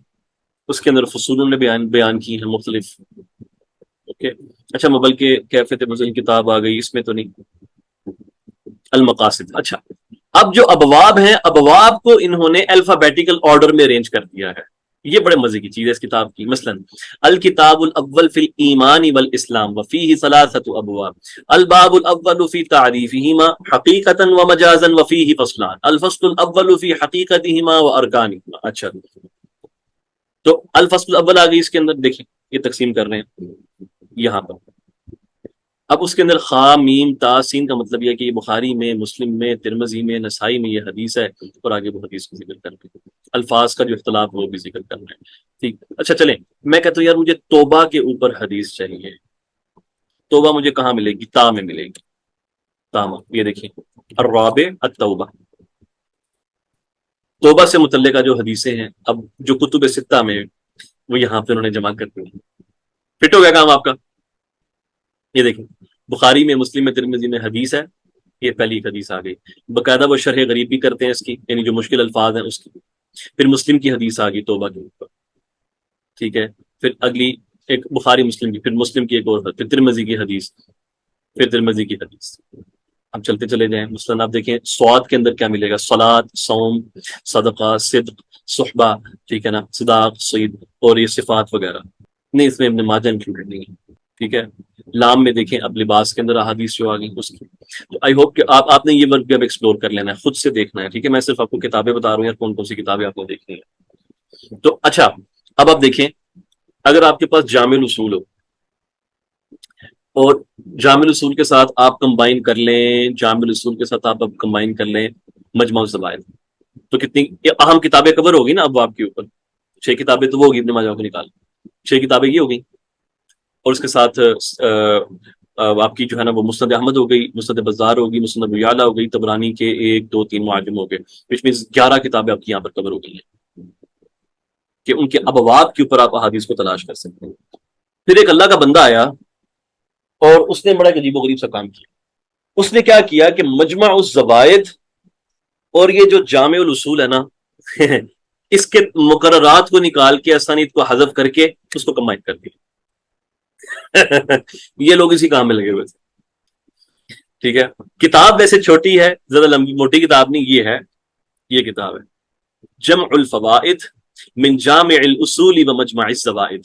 S1: اس کے اندر فصول نے بیان کی ہیں مختلف، اوکے اچھا، بلکہ کیفیت مزل کتاب آ گئی، اس میں تو نہیں، المقاصد۔ اچھا، اب جو ابواب ہیں، ابواب کو انہوں نے الفابیٹیکل آرڈر میں ارینج کر دیا ہے، یہ بڑے مزے کی چیز ہے اس کتاب کی۔ مثلا الکتاب الاول فی الایمان والاسلام وفیہ ثلاثۃ ابواب، الباب الاول فی تعریفہما حقیقتا ومجازا وفیہ فصلان، الفصل الاول فی حقیقتہما وارکانہما۔ اچھا، تو الفصل الاول آ گئی، اس کے اندر دیکھیں یہ تقسیم کر رہے ہیں یہاں پر۔ اب اس کے اندر خا میم تا سین کا مطلب یہ کہ یہ بخاری میں، مسلم میں، ترمذی میں، نسائی میں یہ حدیث ہے، اور آگے وہ حدیث کو ذکر کر رہے ہیں، الفاظ کا جو اختلاف وہ بھی ذکر کر رہے ہیں، ٹھیک۔ اچھا چلیں، میں کہتا ہوں یار مجھے توبہ کے اوپر حدیث چاہیے، توبہ مجھے کہاں ملے گی؟ تا میں ملے گی، تاما، یہ دیکھیں الرابع التوبہ، توبہ سے متعلقہ جو حدیثیں ہیں، اب جو کتب ستہ میں وہ یہاں پہ انہوں نے جمع کر دی۔ فٹ ہو گیا کام آپ کا؟ یہ دیکھیں بخاری میں، مسلم میں، ترمذی میں حدیث ہے، یہ پہلی ایک حدیث آ گئی، باقاعدہ وہ شرح غریب بھی کرتے ہیں اس کی، یعنی جو مشکل الفاظ ہیں اس کی۔ پھر مسلم کی حدیث آ گئی توبہ کے اوپر، ٹھیک ہے، پھر اگلی ایک بخاری مسلم کی، پھر مسلم کی ایک اور، پھر ترمذی کی حدیث، پھر ترمذی کی حدیث۔ اب چلتے چلے جائیں، مثلا آپ دیکھیں سواد کے اندر کیا ملے گا؟ صلاۃ، صوم، صدقہ، صدق، صحبہ، ٹھیک ہے نا، صداق، سعید، اور یہ صفات وغیرہ نہیں، اس میں ابن ماجہ انکلوڈیڈ نہیں ہے، ٹھیک ہے۔ لام میں دیکھیں اب لباس کے اندر احادیث جو آ گئی اس کی، تو آئی ہوپ کہ آپ نے یہ ورک بھی اب ایکسپلور کر لینا ہے، خود سے دیکھنا ہے، ٹھیک ہے، میں صرف آپ کو کتابیں بتا رہا ہوں یار، کون کون سی کتابیں آپ نے دیکھنی ہے۔ تو اچھا، اب آپ دیکھیں اگر آپ کے پاس جامع الاصول ہو اور جامع الاصول کے ساتھ آپ کمبائن کر لیں، جامع الاصول کے ساتھ آپ کمبائن کر لیں مجمع الزوائد، تو کتنی اہم کتابیں کور ہوگی نا اب آپ کے اوپر، 6 کتابیں تو وہ ہوگی، ابن ماجہ کو نکال 6 کتابیں یہ ہوگی، اور اس کے ساتھ آپ کی جو ہے نا وہ مسند احمد ہو گئی، مسند بزار ہوگی، مسند ابو یعلا ہو گئی، طبرانی کے 1 2 3 معاجم ہو گئے، وچ مینس 11 کتابیں آپ کی یہاں پر کور ہو گئی ہیں کہ ان کے ابواب کے اوپر آپ احادیث کو تلاش کر سکتے ہیں۔ پھر ایک اللہ کا بندہ آیا اور اس نے بڑا عجیب و غریب سا کام کیا۔ اس نے کیا کیا کہ مجمع الزوائد اور یہ جو جامع الاصول ہے نا اس کے مقررات کو نکال کے اسانید کو حذف کر کے اس کو کمبائن کر دیا۔ یہ لوگ اسی کام میں لگے ہوئے تھے، ٹھیک ہے۔ کتاب ویسے چھوٹی ہے، زیادہ لمبی موٹی کتاب نہیں، یہ کتاب ہے جمع الفوائد من جامع الاصول و مجمع الزوائد،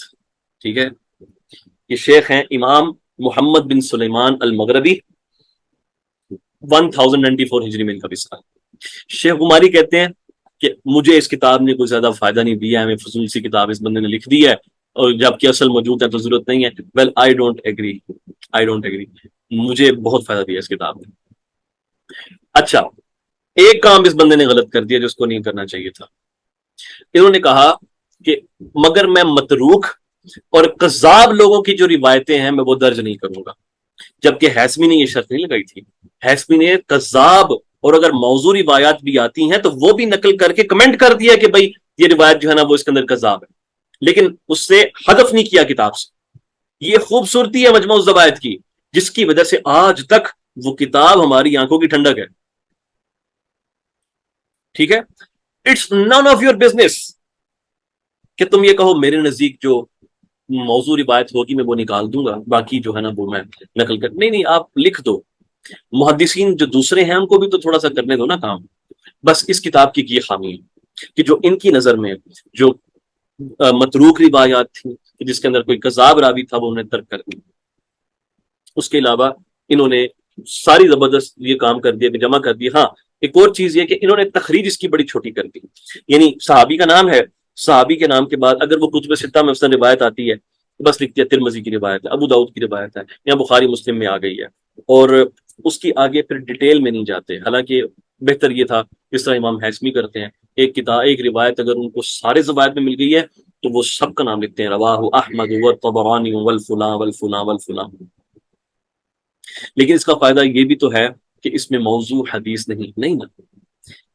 S1: ٹھیک ہے۔ یہ شیخ ہیں امام محمد بن سلیمان المغربی، 1094 ہجری میں ان کا وصال۔ شیخ غماری کہتے ہیں کہ مجھے اس کتاب نے کوئی زیادہ فائدہ نہیں دیا ہے، ہمیں فضول سی کتاب اس بندے نے لکھ دی ہے، اور جب کہ اصل موجود ہے تو ضرورت نہیں ہے۔ ویل آئی ڈونٹ ایگری، مجھے بہت فائدہ دیا اس کتاب نے۔ اچھا، ایک کام اس بندے نے غلط کر دیا جو اس کو نہیں کرنا چاہیے تھا۔ انہوں نے کہا کہ مگر میں متروک اور کذاب لوگوں کی جو روایتیں ہیں میں وہ درج نہیں کروں گا، جبکہ ہیثمی نے یہ شرط نہیں لگائی تھی۔ ہیثمی نے کذاب اور اگر موضوع روایات بھی آتی ہیں تو وہ بھی نقل کر کے کمنٹ کر دیا کہ بھائی یہ روایت جو ہے نا وہ اس کے اندر کذاب ہے، لیکن اس سے حذف نہیں کیا کتاب سے۔ یہ خوبصورتی ہے مجموع الزوائد کی، جس کی وجہ سے آج تک وہ کتاب ہماری آنکھوں کی ٹھنڈک ہے، ٹھیک ہے۔ It's none of your business کہ تم یہ کہو میرے نزدیک جو موضوع روایت ہوگی میں وہ نکال دوں گا، باقی جو ہے نا وہ میں نقل کر، نہیں آپ لکھ دو۔ محدثین جو دوسرے ہیں ان کو بھی تو تھوڑا سا کرنے دو نا کام۔ بس اس کتاب کی یہ خامی ہے کہ جو ان کی نظر میں جو متروک روایات تھی جس کے اندر کوئی کذاب راوی تھا وہ انہیں ترک کر دی۔ اس کے علاوہ انہوں نے ساری زبردست یہ کام کر دیا کہ جمع کر دیا۔ ہاں ایک اور چیز یہ کہ انہوں نے تخریج اس کی بڑی چھوٹی کر دی، یعنی صحابی کا نام ہے، صحابی کے نام کے بعد اگر وہ کتب ستہ میں مثلا روایت آتی ہے بس لکھتی ہے ترمذی کی روایت ہے، ابو داؤد کی روایت ہے، یا بخاری مسلم میں آ گئی ہے، اور اس کی آگے پھر ڈیٹیل میں نہیں جاتے۔ حالانکہ بہتر یہ تھا جس طرح امام ہیثمی کرتے ہیں، ایک روایت اگر ان کو سارے زوائد میں مل گئی ہے تو وہ سب کا نام لکھتے ہیں، رواہ احمد والطبرانی والفلاں والفلاں والفلاں۔ لیکن اس کا فائدہ یہ بھی تو ہے کہ اس میں موضوع حدیث نہیں نا،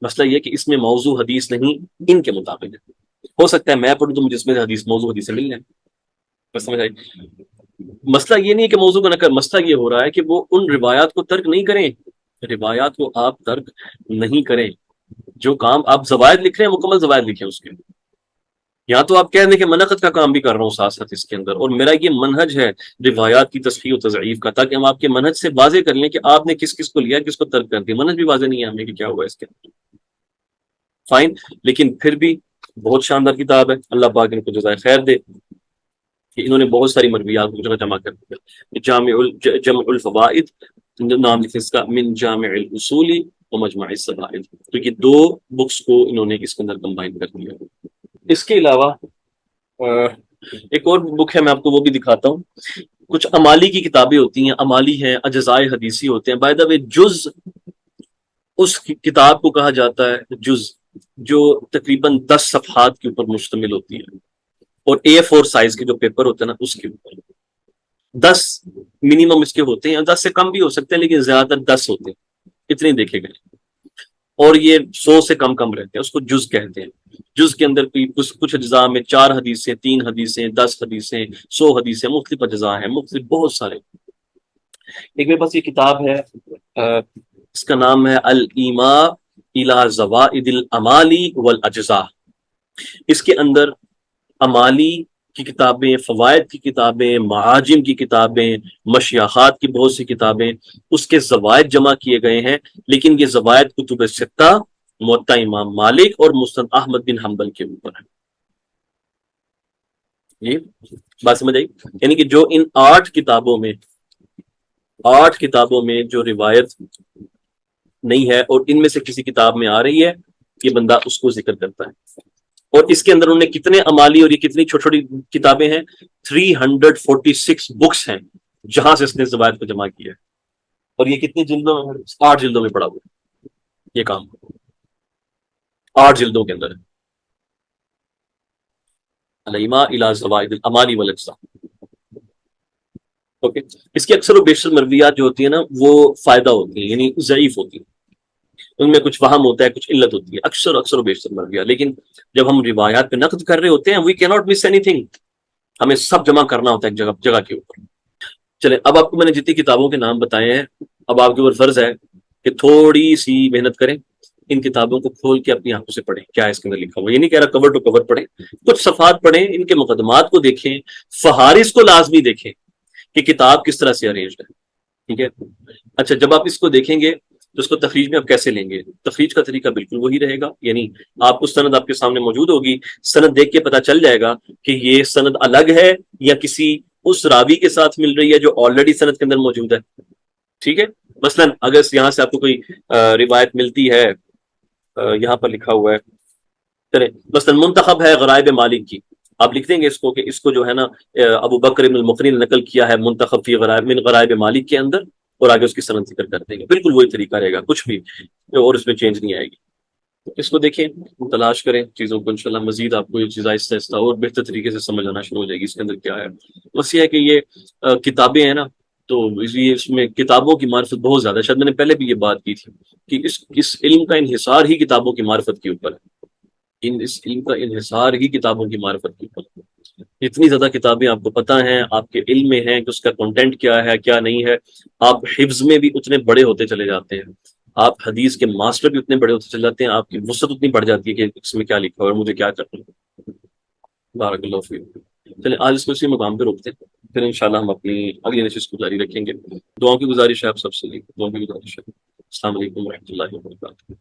S1: مسئلہ یہ کہ اس میں موضوع حدیث نہیں ان کے مطابق ہے۔ ہو سکتا ہے میں پڑھوں تو مجھے اس میں موضوع حدیث سے مل جائے، بس سمجھ آئی۔ مسئلہ یہ نہیں ہے کہ موضوع کو نہ کر، مسئلہ یہ ہو رہا ہے کہ وہ ان روایات کو ترک نہیں کریں، روایات کو آپ ترک نہیں کریں۔ جو کام آپ زوائد لکھ رہے ہیں مکمل زوائد لکھیں اس کے، یا تو آپ کہہ دیں کہ منعقد کا کام بھی کر رہا ہوں ساتھ ساتھ اس کے اندر، اور میرا یہ منہج ہے روایات کی تصحیح و تضعیف کا، تاکہ ہم آپ کے منہج سے واضح کر لیں کہ آپ نے کس کس کو لیا کس کو ترک کر دیا۔ منہج بھی واضح نہیں ہے ہمیں کہ کیا ہوا اس کے اندر، فائن۔ لیکن پھر بھی بہت شاندار کتاب ہے، اللہ پاک ان کو جزائے خیر دے کہ انہوں نے بہت ساری مرویات کو جمع کر دیا۔ جمع الفوائد نام لکھے اس کا، من جامع الاصول و مجمع الزوائد، تو یہ 2 بکس کو انہوں نے اس کے اندر کمبائن کر دیا۔ اس کے علاوہ ایک اور بک ہے، میں آپ کو وہ بھی دکھاتا ہوں۔ کچھ امالی کی کتابیں ہوتی ہیں، امالی ہیں، اجزائے حدیثی ہوتے ہیں۔ بائی دا وے جز اس کتاب کو کہا جاتا ہے جز جو تقریباً 10 صفحات کے اوپر مشتمل ہوتی ہے، اور A4 سائز کے جو پیپر ہوتے ہیں نا اس کے اوپر 10 منیمم اس کے ہوتے ہیں، 10 سے کم بھی ہو سکتے ہیں لیکن زیادہ تر 10 ہوتے ہیں، اتنے دیکھے گئے، اور یہ 100 سے کم رہتے ہیں، اس کو جز کہتے ہیں۔ جز کے اندر کچھ اجزاء میں 4 حدیثیں، 3 حدیثیں، 10 حدیثیں، 100 حدیثیں، مختلف اجزاء ہیں، مختلف بہت سارے۔ ایک میرے پاس یہ کتاب ہے، اس کا نام ہے الایماء الی زوائد الامالی والاجزاء۔ اس کے اندر امالی کی کتابیں، فوائد کی کتابیں، معاجم کی کتابیں، مشیاخات کی بہت سی کتابیں، اس کے زوائد جمع کیے گئے ہیں، لیکن یہ زوائد کتب ستہ، موطا امام مالک اور مسند احمد بن حنبل کے اوپر ہے۔ یہ بات سمجھ آئی؟ یعنی کہ جو ان 8 کتابوں میں جو روایت نہیں ہے اور ان میں سے کسی کتاب میں آ رہی ہے، یہ بندہ اس کو ذکر کرتا ہے۔ اور اس کے اندر انہوں نے کتنے امالی اور یہ کتنی چھوٹی چھوٹی کتابیں ہیں، 346 بکس ہیں جہاں سے اس نے زوائد کو جمع کیا ہے، اور یہ کتنی جلدوں میں؟ 8 جلدوں میں پڑا ہوا ہے یہ کام، 8 جلدوں کے اندر ہے۔ الایماء الی زوائد الامالی والاجزاء۔ اوکے، اس کی اکثر و بیشتر مرویات جو ہوتی ہیں نا وہ فائدہ ہوتی ہیں، یعنی ضعیف ہوتی ہیں، ان میں کچھ وہم ہوتا ہے، کچھ علت ہوتی ہے، اکثر و بیشتر مرویات. لیکن جب ہم روایات پہ نقد کر رہے ہوتے ہیں، وی کی ناٹ مس اینی تھنگ، ہمیں سب جمع کرنا ہوتا ہے ایک جگہ جگہ کے اوپر. چلیں، اب آپ کو میں نے جتنی کتابوں کے نام بتائے ہیں، اب آپ کے اوپر فرض ہے کہ تھوڑی سی محنت کریں، ان کتابوں کو کھول کے اپنی آنکھوں سے پڑھیں کیا ہے اس کے اندر لکھا ہوا. یہ نہیں کہہ رہا کور ٹو کور پڑھیں، کچھ صفحات پڑھیں، ان کے مقدمات کو دیکھیں، فہارس کو لازمی دیکھیں کہ کتاب کس طرح سے ارینجڈ ہے. ٹھیک ہے. اچھا، جب آپ اس کو دیکھیں گے تو اس کو تخریج میں آپ کیسے لیں گے؟ تخریج کا طریقہ بالکل وہی رہے گا، یعنی آپ کو سند آپ کے سامنے موجود ہوگی، سند دیکھ کے پتہ چل جائے گا کہ یہ سند الگ ہے یا کسی اس راوی کے ساتھ مل رہی ہے جو آلریڈی سند کے اندر موجود ہے. ٹھیک ہے. مثلا اگر یہاں سے آپ کو کوئی روایت ملتی ہے، یہاں پر لکھا ہوا ہے، چلے مثلا منتخب ہے غرائب مالک کی، آپ لکھ دیں گے اس کو کہ اس کو جو ہے نا ابو بکر بن المقری نے نقل کیا ہے منتخب فی غرائب من غرائب مالک کے اندر، اور آگے اس کی سند ذکر کر دیں گے. بالکل وہی طریقہ رہے گا، کچھ بھی اور اس میں چینج نہیں آئے گی. اس کو دیکھیں، تلاش کریں چیزوں کو، انشاءاللہ مزید آپ کو یہ چیز آہستہ آہستہ اور بہتر طریقے سے سمجھ آنا شروع ہو جائے گی اس کے اندر کیا ہے. بس یہ ہے کہ یہ کتابیں ہیں نا، تو اس میں کتابوں کی معرفت بہت زیادہ ہے. شاید میں نے پہلے بھی یہ بات کی تھی کہ اس علم کا انحصار ہی کتابوں کی معرفت کے اوپر ہے. اس علم کا انحصار ہی کتابوں کی معرفت کے اوپر ہے. اتنی زیادہ کتابیں آپ کو پتہ ہیں، آپ کے علم میں ہیں کہ اس کا کنٹینٹ کیا ہے کیا نہیں ہے، آپ حفظ میں بھی اتنے بڑے ہوتے چلے جاتے ہیں، آپ حدیث کے ماسٹر بھی اتنے بڑے ہوتے چلے جاتے ہیں، آپ کی وسعت اتنی بڑھ جاتی ہے کہ اس میں کیا لکھا ہوا ہے اور مجھے کیا کرنا ہے. بارک اللہ فیک. چلیں آج اس کو اسی مقام پہ روکتے ہیں، پھر انشاءاللہ ہم اپنی اگلی نشست کو جاری رکھیں گے. دعاؤں کی گزارش ہے آپ سب سے، دعاؤں کی گزارش ہے. السلام علیکم ورحمۃ اللہ وبرکاتہ.